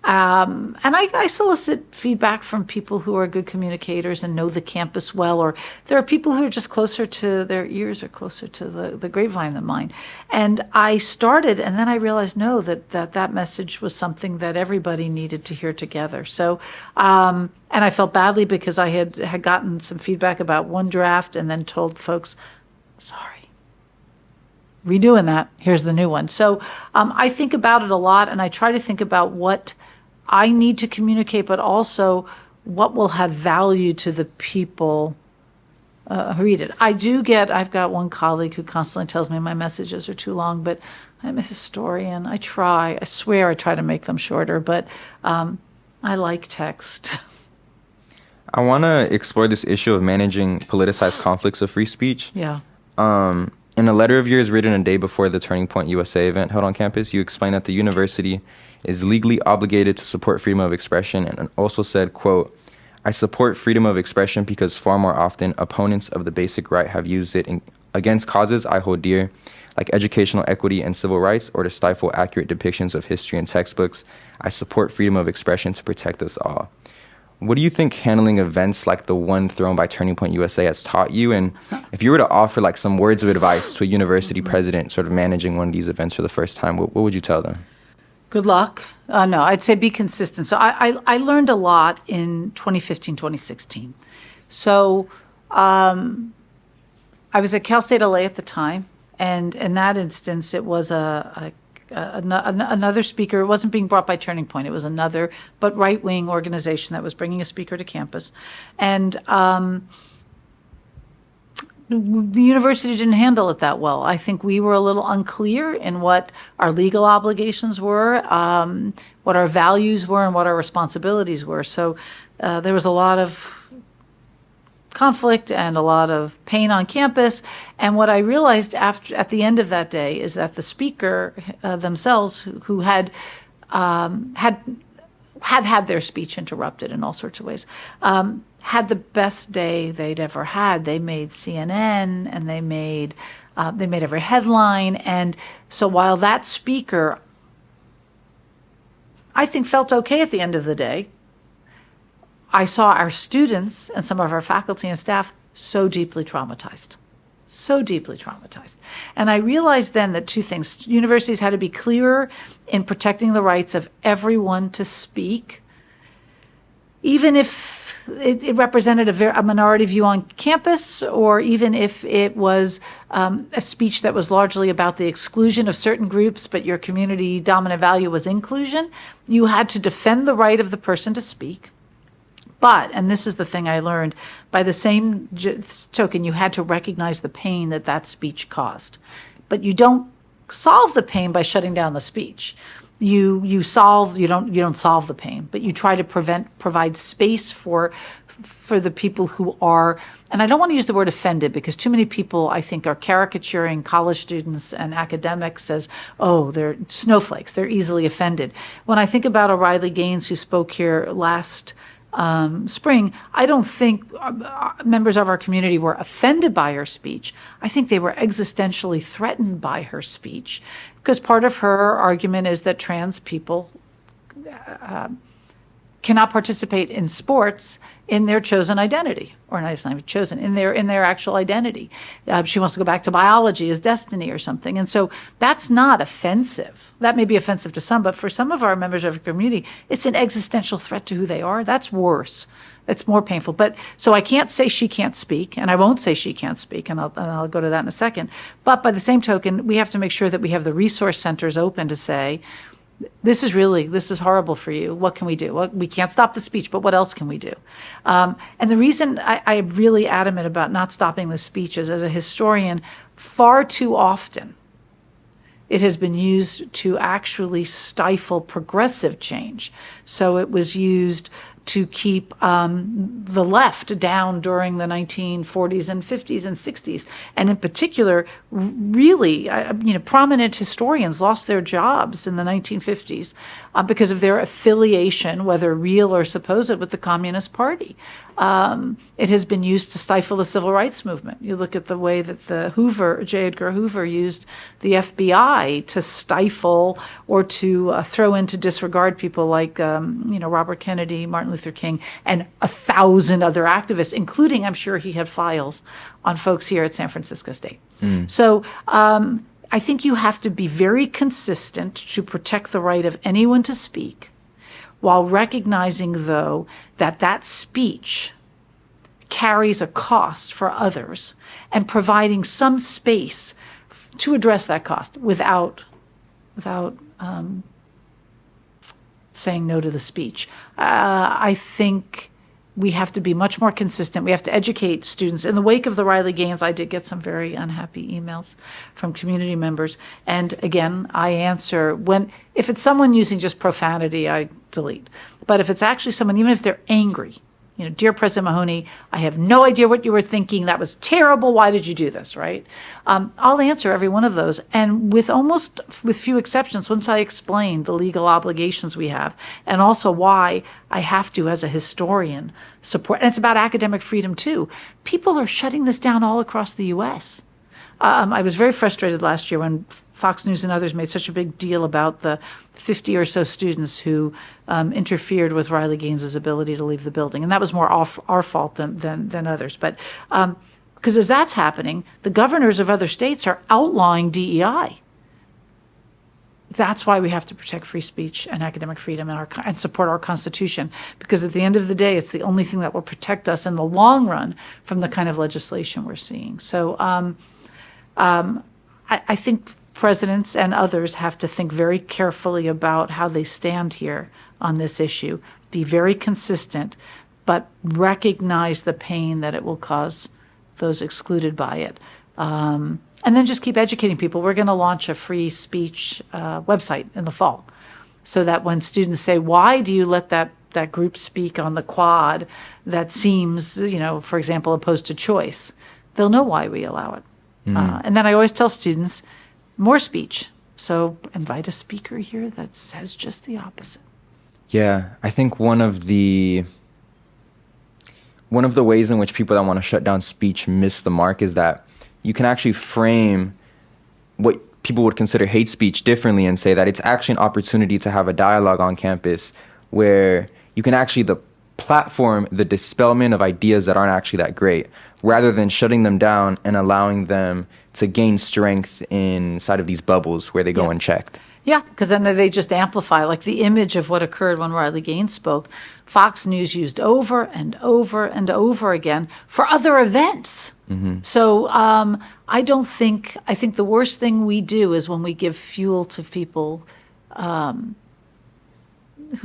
And I solicit feedback from people who are good communicators and know the campus well, or there are people who are just closer to their ears or closer to the grapevine than mine. And I started, and then I realized, no, that message was something that everybody needed to hear together. So, and I felt badly because I had gotten some feedback about one draft and then told folks, sorry, redoing that, here's the new one. So I think about it a lot, and I try to think about what I need to communicate, but also what will have value to the people who read it. I've got one colleague who constantly tells me my messages are too long, but I'm a historian. I swear I try to make them shorter, but I like text. I want to explore this issue of managing politicized conflicts of free speech. Yeah. In a letter of yours written a day before the Turning Point USA event held on campus, you explained that the university is legally obligated to support freedom of expression, and also said, quote, I support freedom of expression because far more often opponents of the basic right have used it against causes I hold dear, like educational equity and civil rights, or to stifle accurate depictions of history in textbooks. I support freedom of expression to protect us all. What do you think handling events like the one thrown by Turning Point USA has taught you? And if you were to offer like some words of advice to a university president sort of managing one of these events for the first time, what would you tell them? Good luck. No, I'd say be consistent. So I learned a lot in 2015, 2016. So I I was at Cal State LA at the time, and in that instance, it was another speaker. It wasn't being brought by Turning Point. It was another, but right-wing organization that was bringing a speaker to campus. And the university didn't handle it that well. I think we were a little unclear in what our legal obligations were, what our values were, and what our responsibilities were. So there was a lot of conflict and a lot of pain on campus. And what I realized at the end of that day is that the speaker themselves, who had their speech interrupted in all sorts of ways, had the best day they'd ever had. They made CNN, and they made every headline. And so while that speaker, I think, felt okay at the end of the day, I saw our students and some of our faculty and staff so deeply traumatized. And I realized then that two things. Universities had to be clearer in protecting the rights of everyone to speak, even if it represented a minority view on campus, or even if it was a speech that was largely about the exclusion of certain groups, but your community dominant value was inclusion. You had to defend the right of the person to speak. But, and this is the thing I learned, by the same token, you had to recognize the pain that speech caused. But you don't solve the pain by shutting down the speech. You don't solve the pain, but you try to provide space for the people who are, and I don't want to use the word offended, because too many people, I think, are caricaturing college students and academics as, oh, they're snowflakes, they're easily offended. When I think about O'Reilly Gaines, who spoke here last spring, I don't think members of our community were offended by her speech. I think they were existentially threatened by her speech, because part of her argument is that trans people cannot participate in sports in their chosen identity, or not even chosen, in their actual identity. She wants to go back to biology as destiny or something. And so that's not offensive. That may be offensive to some, but for some of our members of our community, it's an existential threat to who they are. That's worse. It's more painful. But so I can't say she can't speak, and I won't say she can't speak, and I'll go to that in a second. But by the same token, we have to make sure that we have the resource centers open to say, this is horrible for you. What can we do? Well, we can't stop the speech, but what else can we do? And the reason I'm really adamant about not stopping the speech is, as a historian, far too often it has been used to actually stifle progressive change. So it was used to keep the left down during the 1940s and 50s and 60s. And in particular, really, prominent historians lost their jobs in the 1950s because of their affiliation, whether real or supposed, with the Communist Party. It has been used to stifle the civil rights movement. You look at the way that J. Edgar Hoover used the FBI to stifle or to throw into disregard people like, Robert Kennedy, Martin Luther King, and 1,000 other activists, including, I'm sure he had files on folks here at San Francisco State. So I think you have to be very consistent to protect the right of anyone to speak, while recognizing, though, that speech carries a cost for others, and providing some space to address that cost without saying no to the speech. I think we have to be much more consistent. We have to educate students. In the wake of the Riley Gaines, I did get some very unhappy emails from community members. And again, I answer if it's someone using just profanity, I delete. But if it's actually someone, even if they're angry, dear President Mahoney, I have no idea what you were thinking. That was terrible. Why did you do this, right? I'll answer every one of those. And with few exceptions, once I explain the legal obligations we have, and also why I have to, as a historian, support, and it's about academic freedom too. People are shutting this down all across the U.S. I was very frustrated last year when Fox News and others made such a big deal about the 50 or so students who interfered with Riley Gaines' ability to leave the building. And that was more our fault than others. But because as that's happening, the governors of other states are outlawing DEI. that's why we have to protect free speech and academic freedom and support our Constitution, because at the end of the day, it's the only thing that will protect us in the long run from the kind of legislation we're seeing. So I think presidents and others have to think very carefully about how they stand here on this issue, be very consistent, but recognize the pain that it will cause those excluded by it. And then just keep educating people. We're going to launch a free speech website in the fall, so that when students say, why do you let that group speak on the quad that seems, for example, opposed to choice, they'll know why we allow it. And then I always tell students, more speech. So invite a speaker here that says just the opposite. Yeah, I think one of the ways in which people that want to shut down speech miss the mark is that you can actually frame what people would consider hate speech differently and say that it's actually an opportunity to have a dialogue on campus where you can actually platform the dispelment of ideas that aren't actually that great, rather than shutting them down and allowing them to gain strength inside of these bubbles where they go unchecked. Yeah, because then they just amplify, like the image of what occurred when Riley Gaines spoke. Fox News used over and over and over again for other events. Mm-hmm. So I think the worst thing we do is when we give fuel to people who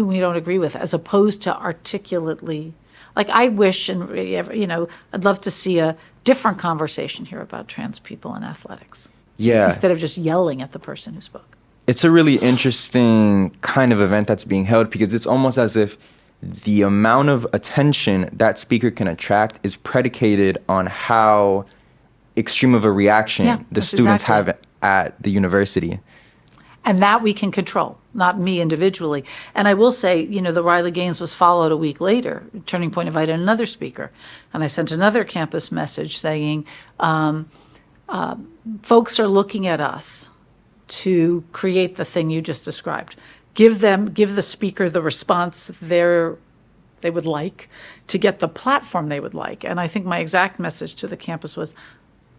we don't agree with, as opposed to articulately. Like I wish, and I'd love to see a different conversation here about trans people in athletics. Yeah. Instead of just yelling at the person who spoke. It's a really interesting kind of event that's being held, because it's almost as if the amount of attention that speaker can attract is predicated on how extreme of a reaction the students have at the university. And that we can control, not me individually. And I will say, the Riley Gaines was followed a week later. Turning Point invited another speaker. And I sent another campus message saying, folks are looking at us to create the thing you just described. Give the speaker the response they would like to get the platform they would like. And I think my exact message to the campus was,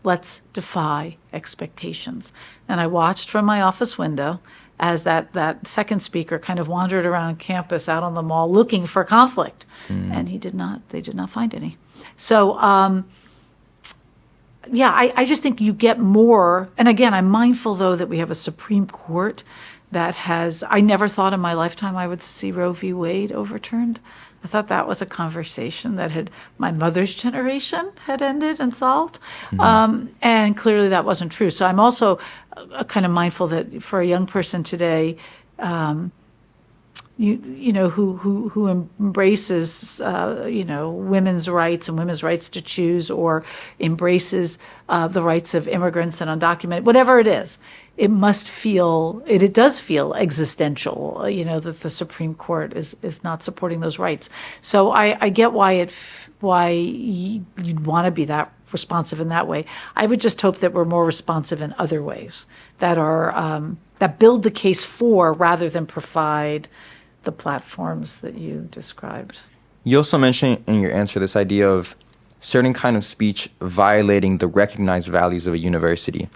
let's defy expectations. And I watched from my office window as that second speaker kind of wandered around campus out on the mall looking for conflict. And they did not find any. So, I just think you get more. And again, I'm mindful, though, that we have a Supreme Court that I never thought in my lifetime I would see Roe v. Wade overturned. I thought that was a conversation that my mother's generation had ended and solved. And clearly that wasn't true. So I'm also kind of mindful that for a young person today, who embraces, women's rights and women's rights to choose, or embraces the rights of immigrants and undocumented, whatever it is, it does feel existential, that the Supreme Court is not supporting those rights. So I get why you'd want to be that responsive in that way. I would just hope that we're more responsive in other ways that are that build the case for, rather than provide the platforms that you described. You also mentioned in your answer this idea of certain kind of speech violating the recognized values of a university.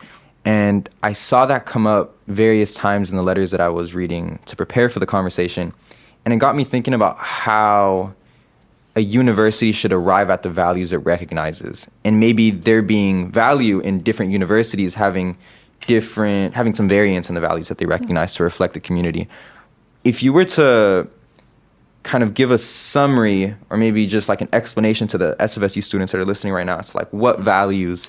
And I saw that come up various times in the letters that I was reading to prepare for the conversation. And it got me thinking about how a university should arrive at the values it recognizes. And maybe there being value in different universities having some variance in the values that they recognize to reflect the community. If you were to kind of give a summary, or maybe just like an explanation to the SFSU students that are listening right now, it's like what values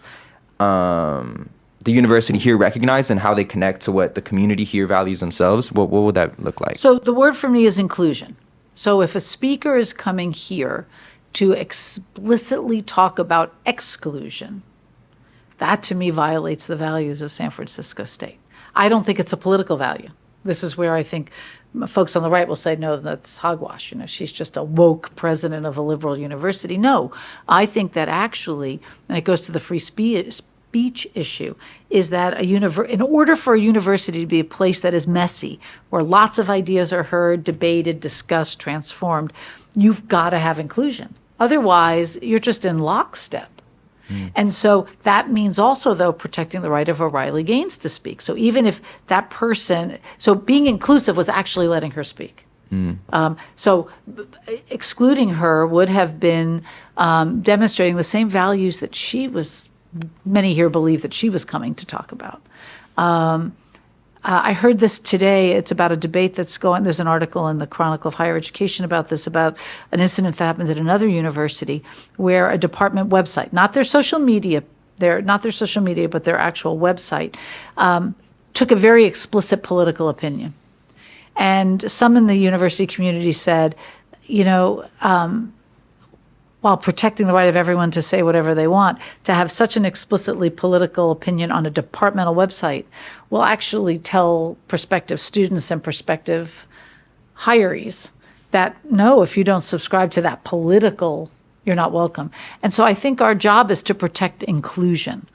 the university here recognize and how they connect to what the community here values themselves, what would that look like? So the word for me is inclusion. So if a speaker is coming here to explicitly talk about exclusion, that to me violates the values of San Francisco State. I don't think it's a political value. This is where I think folks on the right will say, no, that's hogwash. She's just a woke president of a liberal university. No, I think that actually, and it goes to the free speech issue, is that in order for a university to be a place that is messy, where lots of ideas are heard, debated, discussed, transformed, you've got to have inclusion. Otherwise, you're just in lockstep. And so that means also, though, protecting the right of O'Reilly Gaines to speak. So even if that person, so being inclusive was actually letting her speak. So excluding her would have been demonstrating the same values that many here believe that she was coming to talk about. I heard this today. It's about a debate that's going. There's an article in the Chronicle of Higher Education about this, about an incident that happened at another university where a department website, not their social media, but their actual website, took a very explicit political opinion. And some in the university community said, while protecting the right of everyone to say whatever they want, to have such an explicitly political opinion on a departmental website will actually tell prospective students and prospective hirees that, no, if you don't subscribe to that political, you're not welcome. And so I think our job is to protect inclusion,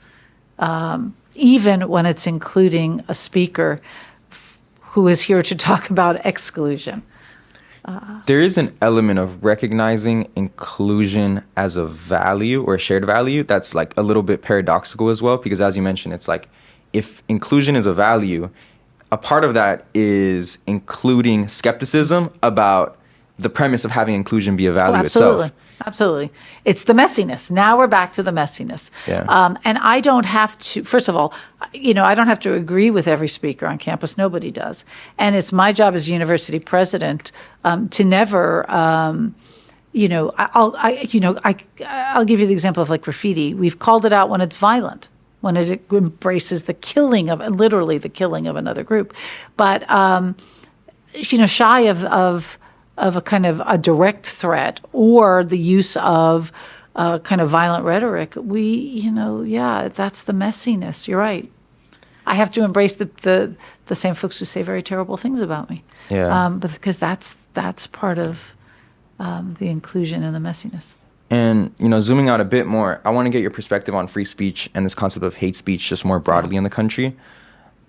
even when it's including a speaker who is here to talk about exclusion. There is an element of recognizing inclusion as a value or a shared value that's like a little bit paradoxical as well, because as you mentioned, it's like if inclusion is a value, a part of that is including skepticism about the premise of having inclusion be a value itself. Absolutely. It's the messiness. Now we're back to the messiness. Yeah. And I don't have to, first of all, I don't have to agree with every speaker on campus. Nobody does. And it's my job as university president to never, I'll give you the example of like graffiti. We've called it out when it's violent, when it embraces the killing of, literally the killing of another group. But, shy of a kind of a direct threat or the use of kind of violent rhetoric, that's the messiness. You're right. I have to embrace the same folks who say very terrible things about me. Yeah. But because that's part of the inclusion and the messiness. And, zooming out a bit more, I want to get your perspective on free speech and this concept of hate speech just more broadly in the country.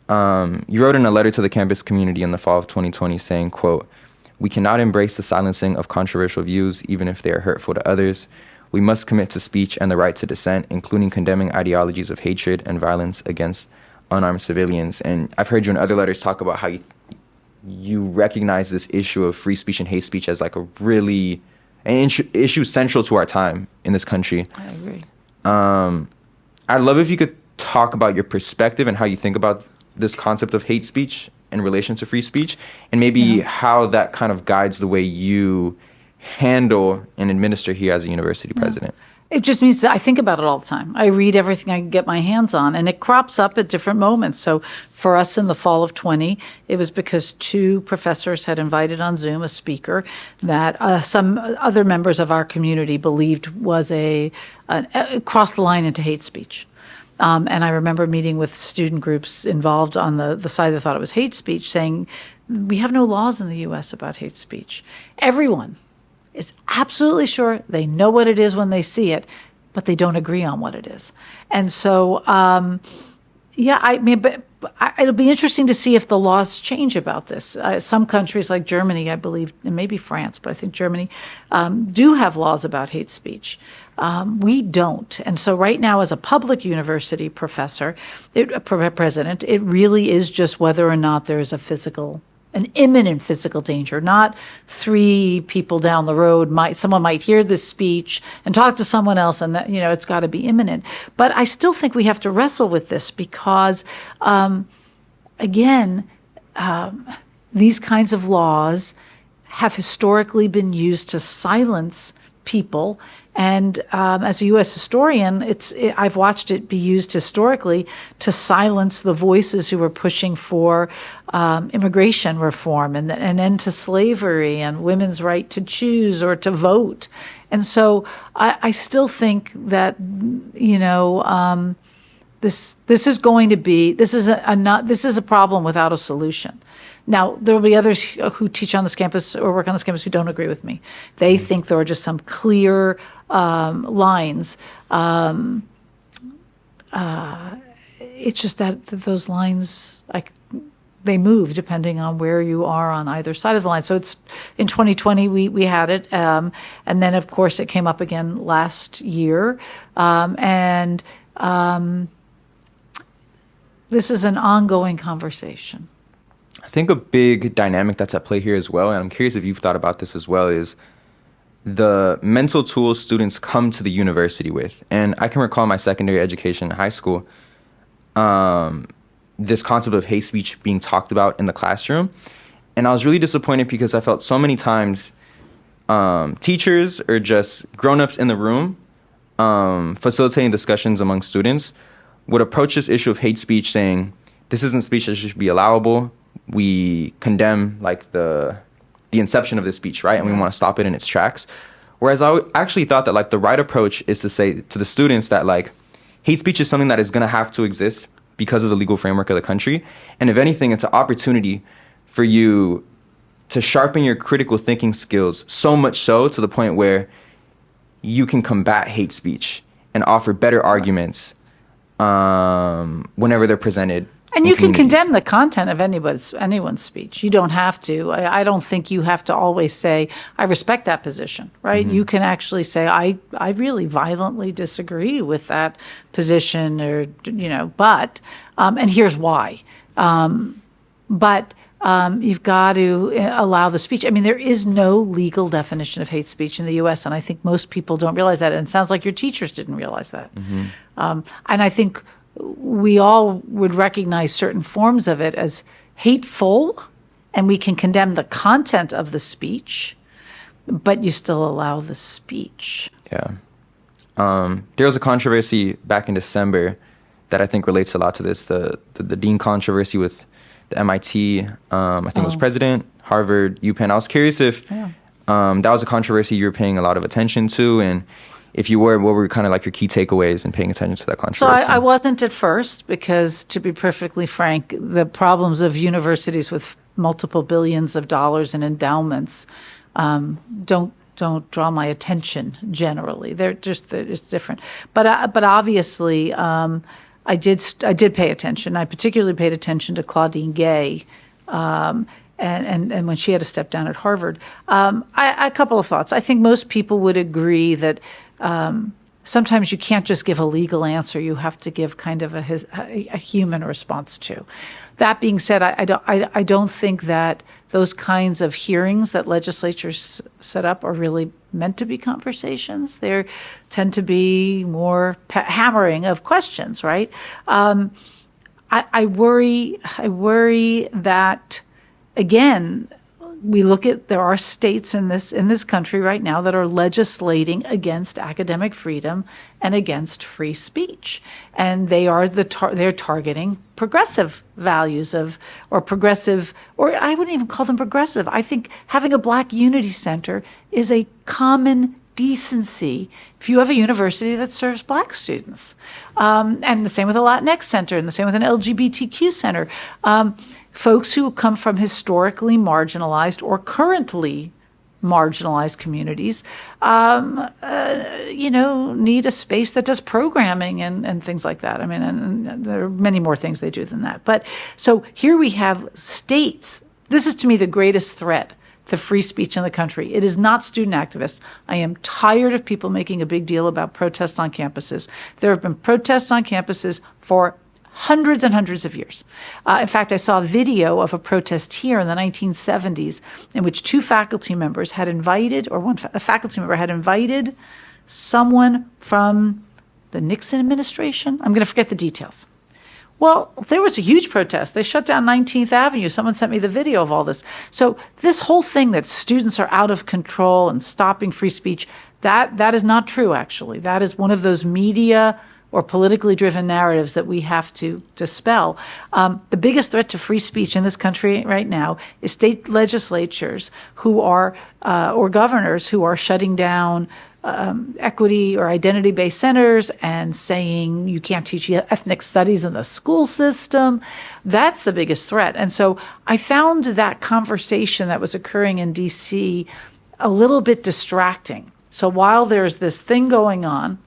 You wrote in a letter to the campus community in the fall of 2020 saying, quote, "We cannot embrace the silencing of controversial views, even if they are hurtful to others. We must commit to speech and the right to dissent, including condemning ideologies of hatred and violence against unarmed civilians." And I've heard you in other letters talk about how you recognize this issue of free speech and hate speech as like an issue central to our time in this country. I agree. I'd love if you could talk about your perspective and how you think about this concept of hate speech in relation to free speech, and maybe how that kind of guides the way you handle and administer here as a university president. It just means that I think about it all the time. I read everything I can get my hands on, and it crops up at different moments. So for us in the fall of 20, it was because two professors had invited on Zoom a speaker that some other members of our community believed was crossed the line into hate speech. And I remember meeting with student groups involved on the side that thought it was hate speech, saying, we have no laws in the U.S. about hate speech. Everyone is absolutely sure they know what it is when they see it, but they don't agree on what it is. And so, it'll be interesting to see if the laws change about this. Some countries like Germany, I believe, and maybe France, but I think Germany, do have laws about hate speech. We don't. And so right now, as a public university president, it really is just whether or not there is an imminent physical danger, not three people down the road. Someone might hear this speech and talk to someone else, and that, it's got to be imminent. But I still think we have to wrestle with this because, these kinds of laws have historically been used to silence people. And as a U.S. historian, I've watched it be used historically to silence the voices who were pushing for immigration reform and an end to slavery and women's right to choose or to vote. And so I still think that this is a problem without a solution. Now, there will be others who teach on this campus or work on this campus who don't agree with me. They think there are just some clear lines. It's just that those lines they move depending on where you are on either side of the line. So it's in 2020 we had it, and then of course it came up again last year, and this is an ongoing conversation. I think a big dynamic that's at play here as well, and I'm curious if you've thought about this as well, is the mental tools students come to the university with. And I can recall my secondary education in high school, this concept of hate speech being talked about in the classroom. And I was really disappointed because I felt so many times teachers or just grown-ups in the room facilitating discussions among students would approach this issue of hate speech saying, this isn't speech that should be allowable. We condemn like the inception of this speech, right? And we want to stop it in its tracks. Whereas I actually thought that like the right approach is to say to the students that like hate speech is something that is going to have to exist because of the legal framework of the country. And if anything, it's an opportunity for you to sharpen your critical thinking skills, so much so to the point where you can combat hate speech and offer better arguments whenever they're presented. And you can condemn the content of anyone's speech. You don't have to. I don't think you have to always say, I respect that position, right? Mm-hmm. You can actually say, I really violently disagree with that position, or, but, and here's why. But you've got to allow the speech. I mean, there is no legal definition of hate speech in the U.S., and I think most people don't realize that. And it sounds like your teachers didn't realize that. Mm-hmm. And I think we all would recognize certain forms of it as hateful, and we can condemn the content of the speech, but you still allow the speech. Yeah. There was a controversy back in December that I think relates a lot to this, the dean controversy with the MIT, I think it was president, Harvard, UPenn. I was curious if that was a controversy you were paying a lot of attention to, and if you were, what were kind of like your key takeaways in paying attention to that controversy? So I wasn't at first because, to be perfectly frank, the problems of universities with multiple billions of dollars in endowments don't draw my attention generally. It's different. But obviously, I did pay attention. I particularly paid attention to Claudine Gay. And when she had to step down at Harvard. A couple of thoughts. I think most people would agree that sometimes you can't just give a legal answer. You have to give kind of a human response to. That being said, I don't think that those kinds of hearings that legislatures set up are really meant to be conversations. They tend to be more hammering of questions, right? I worry that, again, there are states in this country right now that are legislating against academic freedom and against free speech, and they're targeting progressive values or I wouldn't even call them progressive. I think having a Black Unity Center is a common decency if you have a university that serves Black students, and the same with a Latinx center, and the same with an LGBTQ center. Folks who come from historically marginalized or currently marginalized communities, need a space that does programming and things like that. I mean, and there are many more things they do than that. But so here we have states. This is, to me, the greatest threat to free speech in the country. It is not student activists. I am tired of people making a big deal about protests on campuses. There have been protests on campuses for hundreds and hundreds of years. In fact, I saw a video of a protest here in the 1970s in which a faculty member had invited someone from the Nixon administration. I'm going to forget the details. Well, there was a huge protest. They shut down 19th Avenue. Someone sent me the video of all this. So this whole thing that students are out of control and stopping free speech, that is not true, actually. That is one of those media or politically driven narratives that we have to dispel. The biggest threat to free speech in this country right now is state legislatures who are, or governors who are shutting down equity or identity-based centers and saying you can't teach ethnic studies in the school system. That's the biggest threat. And so I found that conversation that was occurring in D.C. a little bit distracting. So while there's this thing going on,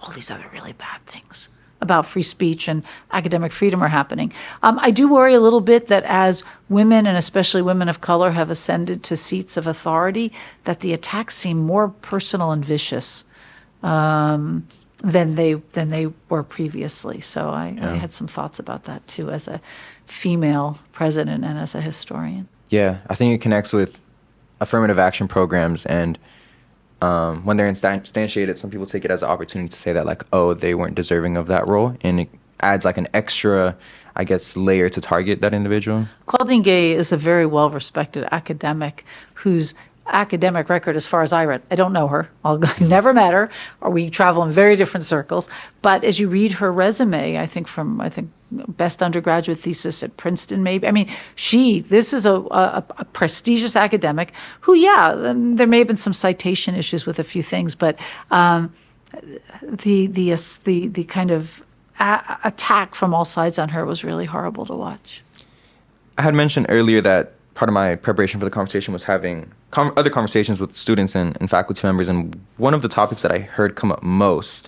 all these other really bad things about free speech and academic freedom are happening. I do worry a little bit that as women, and especially women of color, have ascended to seats of authority, that the attacks seem more personal and vicious than they were previously. So I had some thoughts about that too, as a female president and as a historian. Yeah, I think it connects with affirmative action programs, and when they're instantiated, some people take it as an opportunity to say that, like, oh, they weren't deserving of that role, and it adds like an extra, I guess, layer to target that individual. Claudine Gay is a very well-respected academic whose academic record, as far as I read, I don't know her. I've never met her, or we travel in very different circles. But as you read her resume, I think best undergraduate thesis at Princeton, maybe. I mean, this is a prestigious academic who, there may have been some citation issues with a few things, but the kind of attack from all sides on her was really horrible to watch. I had mentioned earlier that part of my preparation for the conversation was having other conversations with students and faculty members, and one of the topics that I heard come up most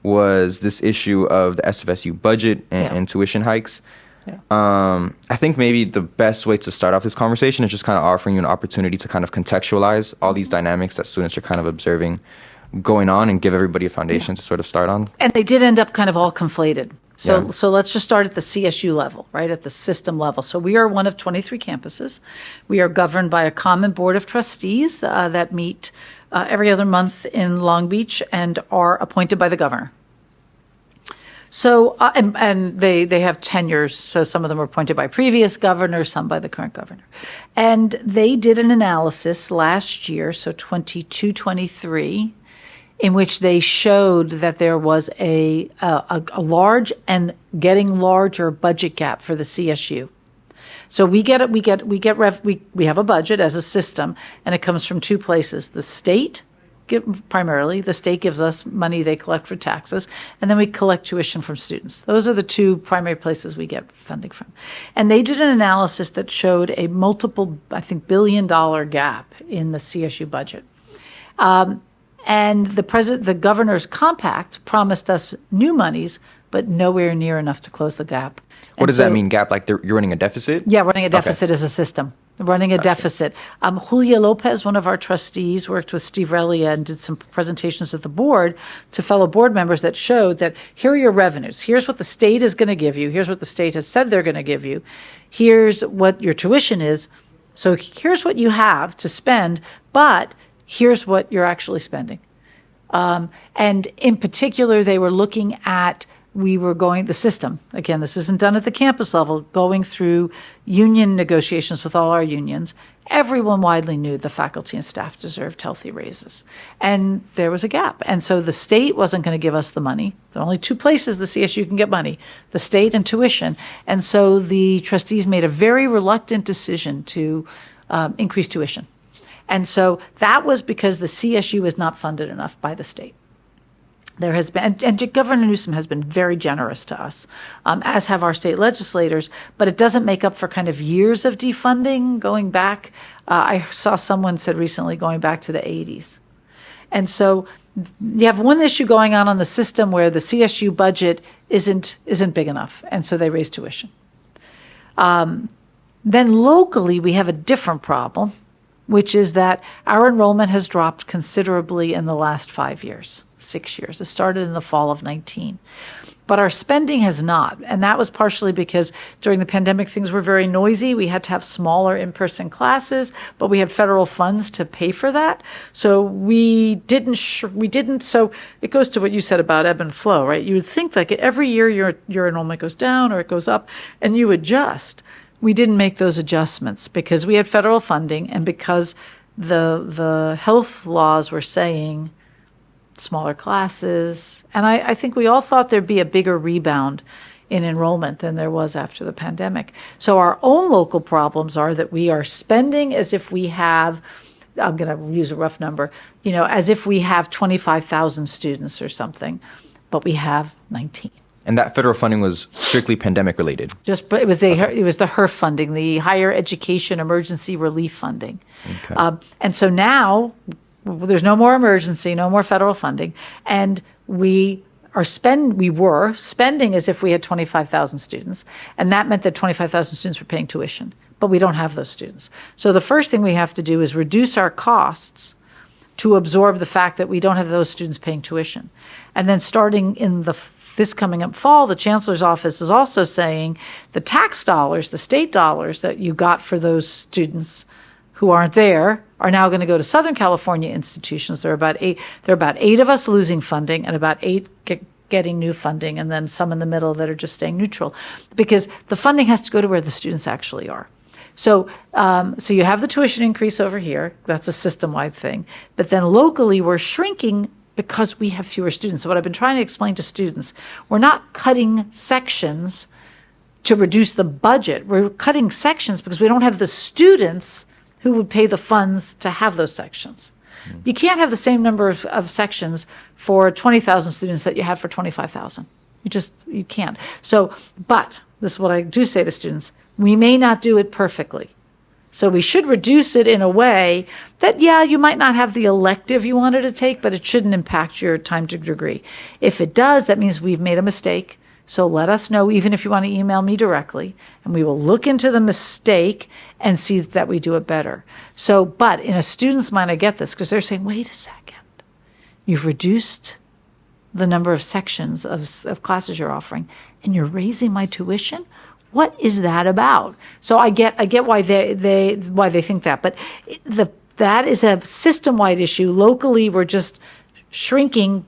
was this issue of the SFSU budget and tuition hikes. Yeah. I think maybe the best way to start off this conversation is just kind of offering you an opportunity to kind of contextualize all these dynamics that students are kind of observing going on and give everybody a foundation to sort of start on. And they did end up kind of all conflated. So let's just start at the CSU level, right, at the system level. So we are one of 23 campuses. We are governed by a common board of trustees that meet every other month in Long Beach and are appointed by the governor. So, and they have tenures, so some of them were appointed by previous governors, some by the current governor. And they did an analysis last year, so 22-23, in which they showed that there was a large and getting larger budget gap for the CSU. So we have a budget as a system, and it comes from two places: the state. Primarily, the state gives us money they collect for taxes, and then we collect tuition from students. Those are the two primary places we get funding from. And they did an analysis that showed a multiple, I think, $1 billion gap in the CSU budget. And the governor's compact promised us new monies, but nowhere near enough to close the gap. What does that mean, gap? Like you're running a deficit? Yeah, running a deficit is a system. Running a deficit. Julia Lopez, one of our trustees, worked with Steve Relia and did some presentations at the board to fellow board members that showed that here are your revenues. Here's what the state is going to give you. Here's what the state has said they're going to give you. Here's what your tuition is. So here's what you have to spend, but here's what you're actually spending. And in particular, they were looking at the system, again, this isn't done at the campus level, going through union negotiations with all our unions. Everyone widely knew the faculty and staff deserved healthy raises. And there was a gap. And so the state wasn't going to give us the money. There are only two places the CSU can get money, the state and tuition. And so the trustees made a very reluctant decision to increase tuition. And so that was because the CSU is not funded enough by the state. There has been, and Governor Newsom has been very generous to us, as have our state legislators, but it doesn't make up for kind of years of defunding going back. I saw someone said recently going back to the 80s. And so you have one issue going on the system where the CSU budget isn't big enough, and so they raise tuition. Then locally, we have a different problem, which is that our enrollment has dropped considerably in the last 5 years. 6 years. It started in the fall of 19. But our spending has not. And that was partially because during the pandemic, things were very noisy. We had to have smaller in-person classes, but we had federal funds to pay for that. So we didn't. So it goes to what you said about ebb and flow, right? You would think like every year your enrollment goes down or it goes up and you adjust. We didn't make those adjustments because we had federal funding and because the health laws were saying smaller classes. And I think we all thought there'd be a bigger rebound in enrollment than there was after the pandemic. So our own local problems are that we are spending as if we have, I'm going to use a rough number, as if we have 25,000 students or something, but we have 19. And that federal funding was strictly pandemic related. It was the HERF funding, the Higher Education Emergency Relief Funding. Okay. And so now there's no more emergency, no more federal funding, and we we were spending as if we had 25,000 students, and that meant that 25,000 students were paying tuition, but we don't have those students. So the first thing we have to do is reduce our costs to absorb the fact that we don't have those students paying tuition. And then starting in this coming up fall, the Chancellor's office is also saying the tax dollars, the state dollars that you got for those students who aren't there are now going to go to Southern California institutions. There are about eight of us losing funding and about eight getting new funding, and then some in the middle that are just staying neutral, because the funding has to go to where the students actually are. So you have the tuition increase over here. That's a system-wide thing. But then locally, we're shrinking because we have fewer students. So what I've been trying to explain to students, we're not cutting sections to reduce the budget. We're cutting sections because we don't have the students who would pay the funds to have those sections. You can't have the same number of sections for 20,000 students that you have for 25,000. You can't. So, but this is what I do say to students, we may not do it perfectly. So we should reduce it in a way that, you might not have the elective you wanted to take, but it shouldn't impact your time to degree. If it does, that means we've made a mistake. So let us know, even if you want to email me directly, and we will look into the mistake and see that we do it better. So, but in a student's mind, I get this, because they're saying, wait a second, you've reduced the number of sections of classes you're offering, and you're raising my tuition? What is that about? So I get why they think that, but that is a system-wide issue. Locally, we're just shrinking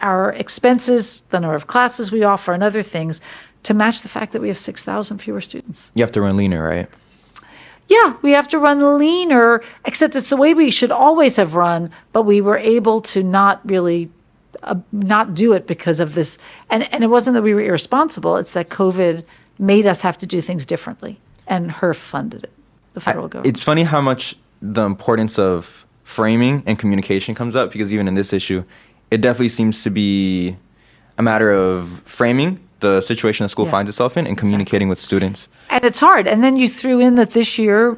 our expenses, the number of classes we offer, and other things to match the fact that we have 6,000 fewer students. You have to run leaner, right? Yeah, we have to run leaner, except it's the way we should always have run, but we were able to not really not do it because of this. And it wasn't that we were irresponsible. It's that COVID made us have to do things differently, and HERF funded it, the federal government. It's funny how much the importance of framing and communication comes up, because even in this issue, it definitely seems to be a matter of framing the situation the school finds itself in and communicating with students. And it's hard. And then you threw in that this year,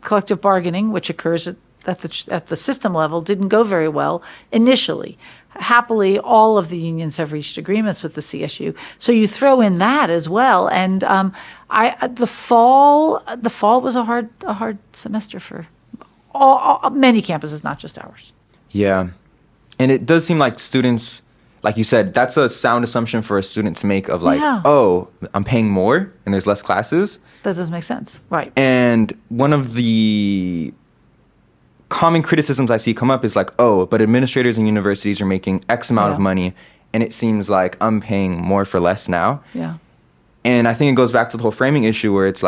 collective bargaining, which occurs at the system level, didn't go very well initially. Happily, all of the unions have reached agreements with the CSU. So you throw in that as well. And the fall was a hard semester for many campuses, not just ours. Yeah. And it does seem like students, like you said, that's a sound assumption for a student to make of oh, I'm paying more and there's less classes. That doesn't make sense. Right. And one of the common criticisms I see come up is but administrators and universities are making X amount of money, and it seems like I'm paying more for less now. Yeah. And I think it goes back to the whole framing issue where it's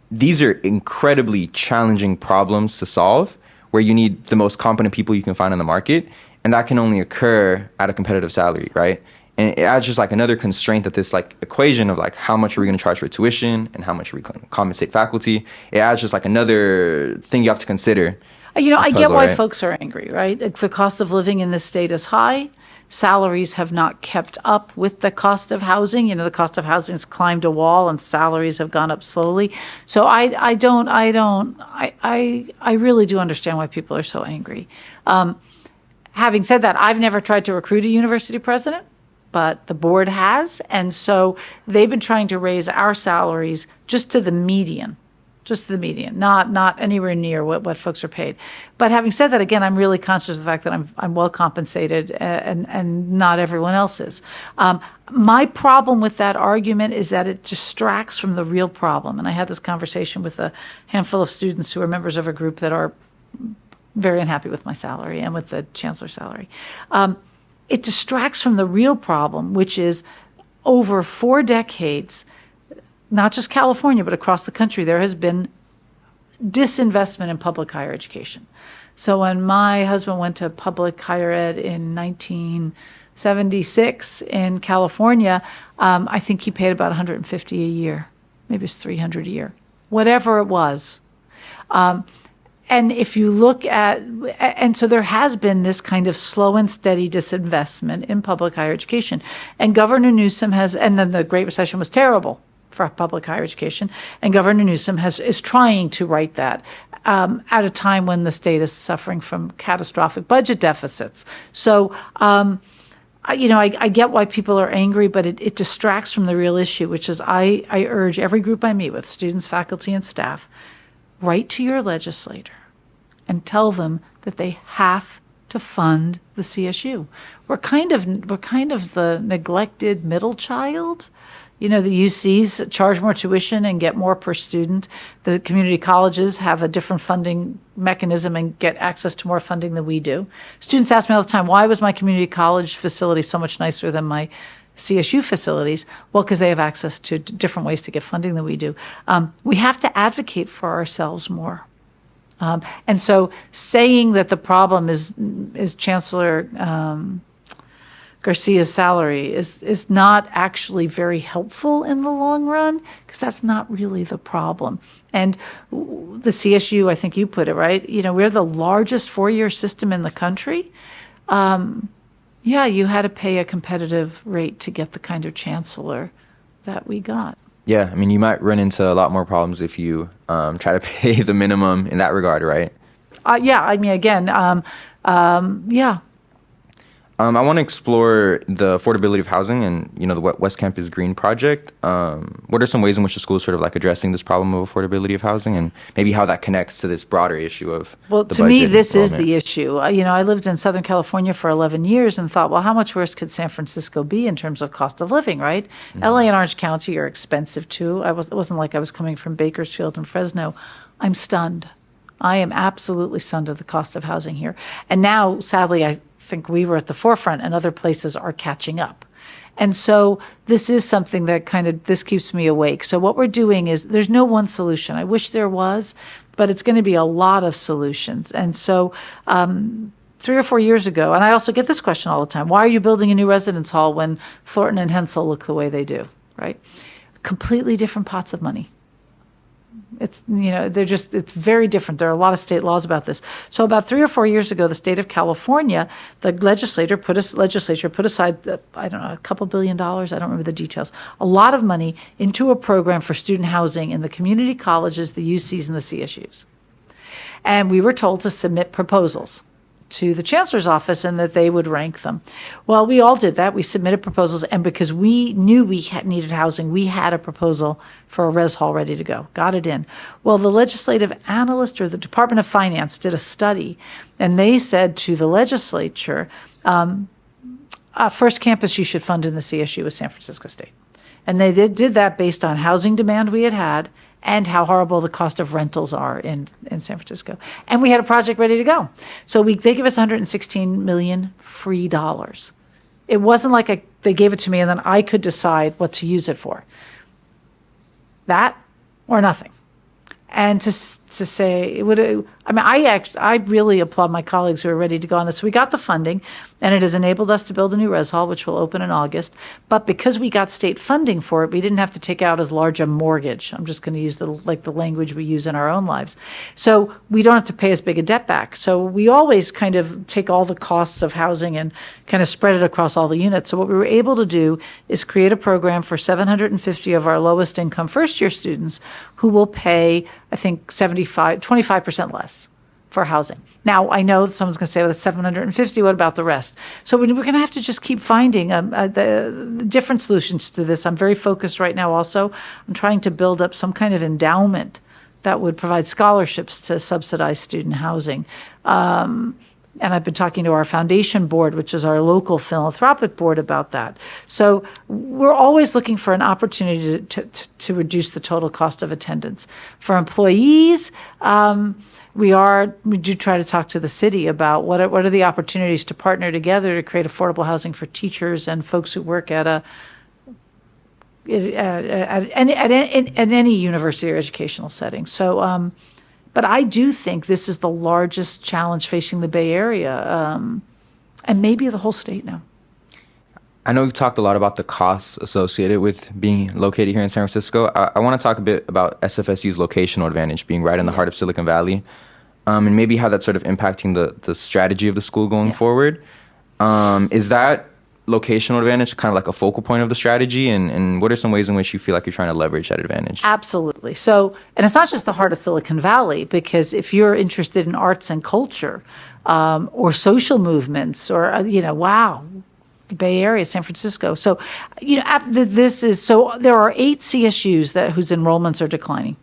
these are incredibly challenging problems to solve, where you need the most competent people you can find on the market, and that can only occur at a competitive salary, right? And it adds just another constraint that this equation of how much are we going to charge for tuition and how much are we going to compensate faculty. It adds just another thing you have to consider. I get why folks are angry, right? The cost of living in this state is high. Salaries have not kept up with the cost of housing. The cost of housing has climbed a wall, and salaries have gone up slowly. So I really do understand why people are so angry. Having said that, I've never tried to recruit a university president, but the board has, and so they've been trying to raise our salaries just to the median, not anywhere near what folks are paid. But having said that, again, I'm really conscious of the fact that I'm well compensated, and not everyone else is. My problem with that argument is that it distracts from the real problem. And I had this conversation with a handful of students who are members of a group that are very unhappy with my salary and with the chancellor's salary. It distracts from the real problem, which is over 4 decades, not just California, but across the country, there has been disinvestment in public higher education. So when my husband went to public higher ed in 1976 in California, I think he paid about $150 a year. Maybe it's $300 a year, whatever it was. And if you look at, and so there has been this kind of slow and steady disinvestment in public higher education. And Governor Newsom and then the Great Recession was terrible for public higher education. And Governor Newsom is trying to right that at a time when the state is suffering from catastrophic budget deficits. So I get why people are angry, but it distracts from the real issue, which is I urge every group I meet with, students, faculty, and staff, write to your legislator and tell them that they have to fund the CSU. We're kind of the neglected middle child. The UCs charge more tuition and get more per student. The community colleges have a different funding mechanism and get access to more funding than we do. Students ask me all the time, why was my community college facility so much nicer than my CSU facilities? Well, because they have access to different ways to get funding than we do. We have to advocate for ourselves more. And so saying that the problem is Chancellor Garcia's salary is not actually very helpful in the long run, because that's not really the problem. And the CSU, I think you put it right, we're the largest four-year system in the country. You had to pay a competitive rate to get the kind of chancellor that we got. Yeah, I mean, you might run into a lot more problems if you try to pay the minimum in that regard, right? I want to explore the affordability of housing and, the West Campus Green project. What are some ways in which the school is sort of like addressing this problem of affordability of housing, and maybe how that connects to this broader issue of Well, to me, this is the issue. I lived in Southern California for 11 years and thought, well, how much worse could San Francisco be in terms of cost of living, right? Mm-hmm. LA and Orange County are expensive too. It wasn't like I was coming from Bakersfield and Fresno. I'm stunned. I am absolutely stunned at the cost of housing here. And now, sadly, I think we were at the forefront and other places are catching up. And so this is something that this keeps me awake. So what we're doing is there's no one solution. I wish there was, but it's going to be a lot of solutions. And so 3 or 4 years ago, and I also get this question all the time, why are you building a new residence hall when Thornton and Hensel look the way they do, right? Completely different pots of money. It's, it's very different. There are a lot of state laws about this. So about 3 or 4 years ago, the state of California, the legislature put aside, a couple $2 billion, I don't remember the details, a lot of money into a program for student housing in the community colleges, the UCs, and the CSUs. And we were told to submit proposals to the chancellor's office and that they would rank them. Well, we all did that. We submitted proposals, and because we knew we needed housing, we had a proposal for a res hall ready to go. Got it in. Well, the legislative analyst or the Department of Finance did a study, and they said to the legislature, first campus you should fund in the CSU is San Francisco State. And they did that based on housing demand we had and how horrible the cost of rentals are in San Francisco. And we had a project ready to go. So they give us $116 million free dollars. It wasn't like they gave it to me and then I could decide what to use it for. That or nothing. And to say, I really applaud my colleagues who are ready to go on this. So we got the funding, and it has enabled us to build a new res hall, which will open in August. But because we got state funding for it, we didn't have to take out as large a mortgage. I'm just going to use the language we use in our own lives. So we don't have to pay as big a debt back. So we always kind of take all the costs of housing and kind of spread it across all the units. So what we were able to do is create a program for 750 of our lowest income first-year students who will pay, I think, 25% less for housing. Now, I know someone's going to say, well, that's 750. What about the rest? So we're going to have to just keep finding the different solutions to this. I'm very focused right now also. I'm trying to build up some kind of endowment that would provide scholarships to subsidize student housing. And I've been talking to our foundation board, which is our local philanthropic board, about that. So we're always looking for an opportunity to reduce the total cost of attendance. For employees, we do try to talk to the city about what are the opportunities to partner together to create affordable housing for teachers and folks who work at any university or educational setting. So. But I do think this is the largest challenge facing the Bay Area, and maybe the whole state now. I know we've talked a lot about the costs associated with being located here in San Francisco. I want to talk a bit about SFSU's locational advantage, being right in the heart of Silicon Valley, and maybe how that's sort of impacting the strategy of the school going forward. Is that locational advantage kind of like a focal point of the strategy, and what are some ways in which you feel like you're trying to leverage that advantage? Absolutely. So, and it's not just the heart of Silicon Valley, because if you're interested in arts and culture or social movements or, the Bay Area, San Francisco. So, there are 8 CSUs whose enrollments are declining.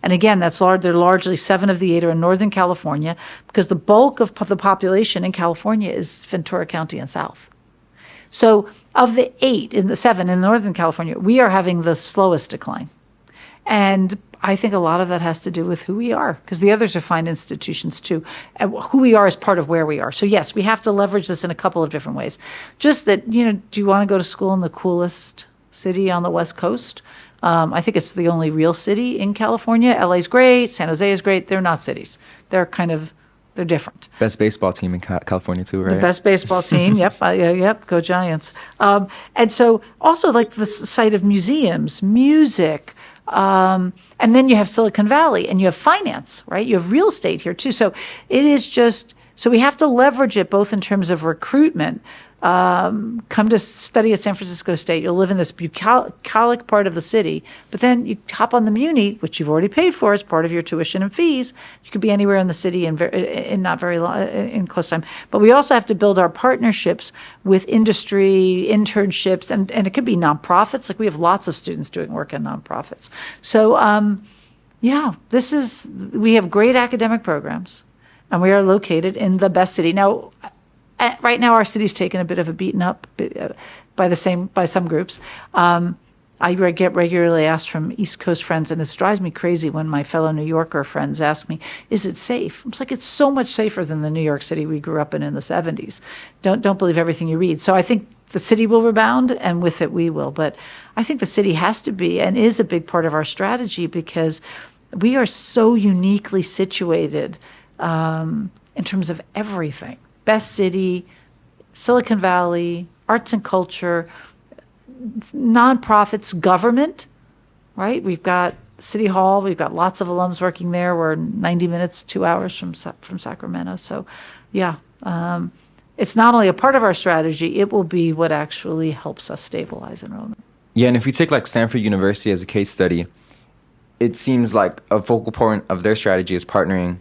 And again, they're largely 7 of the 8 are in Northern California, because the bulk of the population in California is Ventura County and south. So of the 7 in Northern California, we are having the slowest decline. And I think a lot of that has to do with who we are, because the others are fine institutions too. Who we are is part of where we are. So yes, we have to leverage this in a couple of different ways. Just that, do you want to go to school in the coolest city on the West Coast? I think it's the only real city in California. LA's great. San Jose is great. They're not cities. They're different. Best baseball team in California too, right? The best baseball team. Yep. Yep. Go Giants. And so also like the site of museums, music, and then you have Silicon Valley and you have finance, right? You have real estate here too. So it is so we have to leverage it both in terms of recruitment. Come to study at San Francisco State. You'll live in this bucolic part of the city, but then you hop on the Muni, which you've already paid for as part of your tuition and fees. You could be anywhere in the city in not very long, in close time. But we also have to build our partnerships with industry, internships, and it could be nonprofits. Like we have lots of students doing work in nonprofits. So, we have great academic programs, and we are located in the best city. Now, right now, our city's taken a bit of a beaten up by some groups. I get regularly asked from East Coast friends, and this drives me crazy when my fellow New Yorker friends ask me, "Is it safe?" I'm like, "It's so much safer than the New York City we grew up in the '70s." Don't believe everything you read. So I think the city will rebound, and with it we will. But I think the city has to be and is a big part of our strategy, because we are so uniquely situated in terms of everything. Best city, Silicon Valley, arts and culture, nonprofits, government, right? We've got City Hall. We've got lots of alums working there. We're 90 minutes, 2 hours from Sacramento. So, it's not only a part of our strategy, it will be what actually helps us stabilize enrollment. Yeah, and if we take like Stanford University as a case study, it seems like a focal point of their strategy is partnering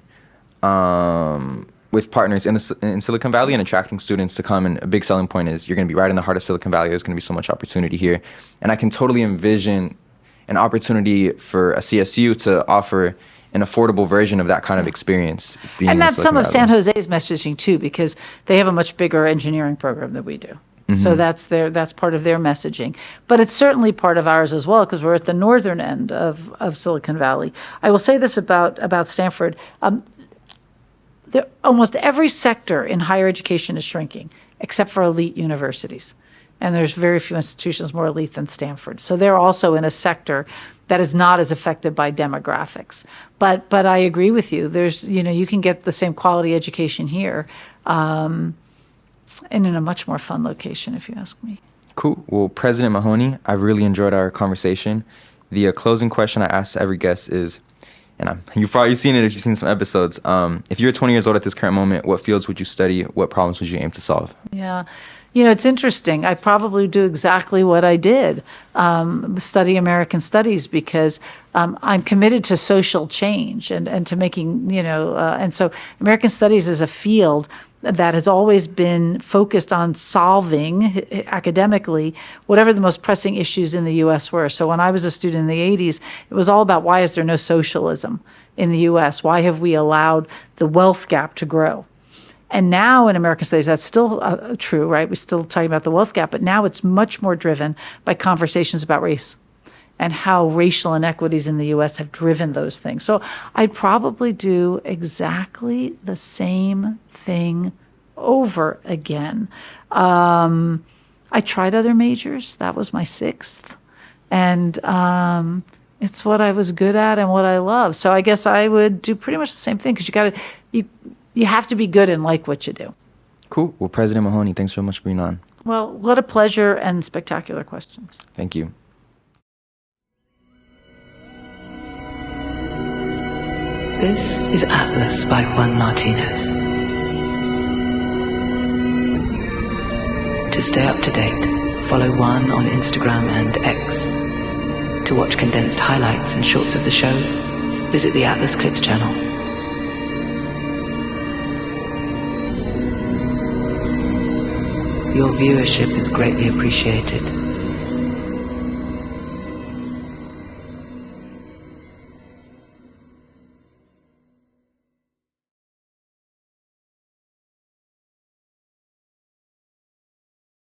with partners in Silicon Valley and attracting students to come. And a big selling point is you're going to be right in the heart of Silicon Valley. There's going to be so much opportunity here. And I can totally envision an opportunity for a CSU to offer an affordable version of that kind of experience. And that's some of San Jose's messaging too, because they have a much bigger engineering program than we do. Mm-hmm. So that's part of their messaging. But it's certainly part of ours as well, because we're at the northern end of Silicon Valley. I will say this about Stanford. Almost every sector in higher education is shrinking, except for elite universities. And there's very few institutions more elite than Stanford. So they're also in a sector that is not as affected by demographics. But I agree with you. There's, you can get the same quality education here, and in a much more fun location, if you ask me. Cool. Well, President Mahoney, I really enjoyed our conversation. The closing question I ask every guest is, and you've probably seen it if you've seen some episodes. If you're 20 years old at this current moment, what fields would you study? What problems would you aim to solve? Yeah. It's interesting. I probably do exactly what I did, study American studies, because I'm committed to social change and to making, and so American studies is a field that has always been focused on solving academically whatever the most pressing issues in the U.S. were. So when I was a student in the 80s, it was all about, why is there no socialism in the U.S.? Why have we allowed the wealth gap to grow? And now in American studies, that's still true, right? We're still talking about the wealth gap, but now it's much more driven by conversations about race and how racial inequities in the U.S. have driven those things. So I'd probably do exactly the same thing over again. I tried other majors. That was my 6th. And it's what I was good at and what I love. So I guess I would do pretty much the same thing, because you have to be good and like what you do. Cool. Well, President Mahoney, thanks so much for being on. Well, what a pleasure, and spectacular questions. Thank you. This is Atlas by Juan Martinez. To stay up to date, follow Juan on Instagram and X. To watch condensed highlights and shorts of the show, visit the Atlas Clips channel. Your viewership is greatly appreciated.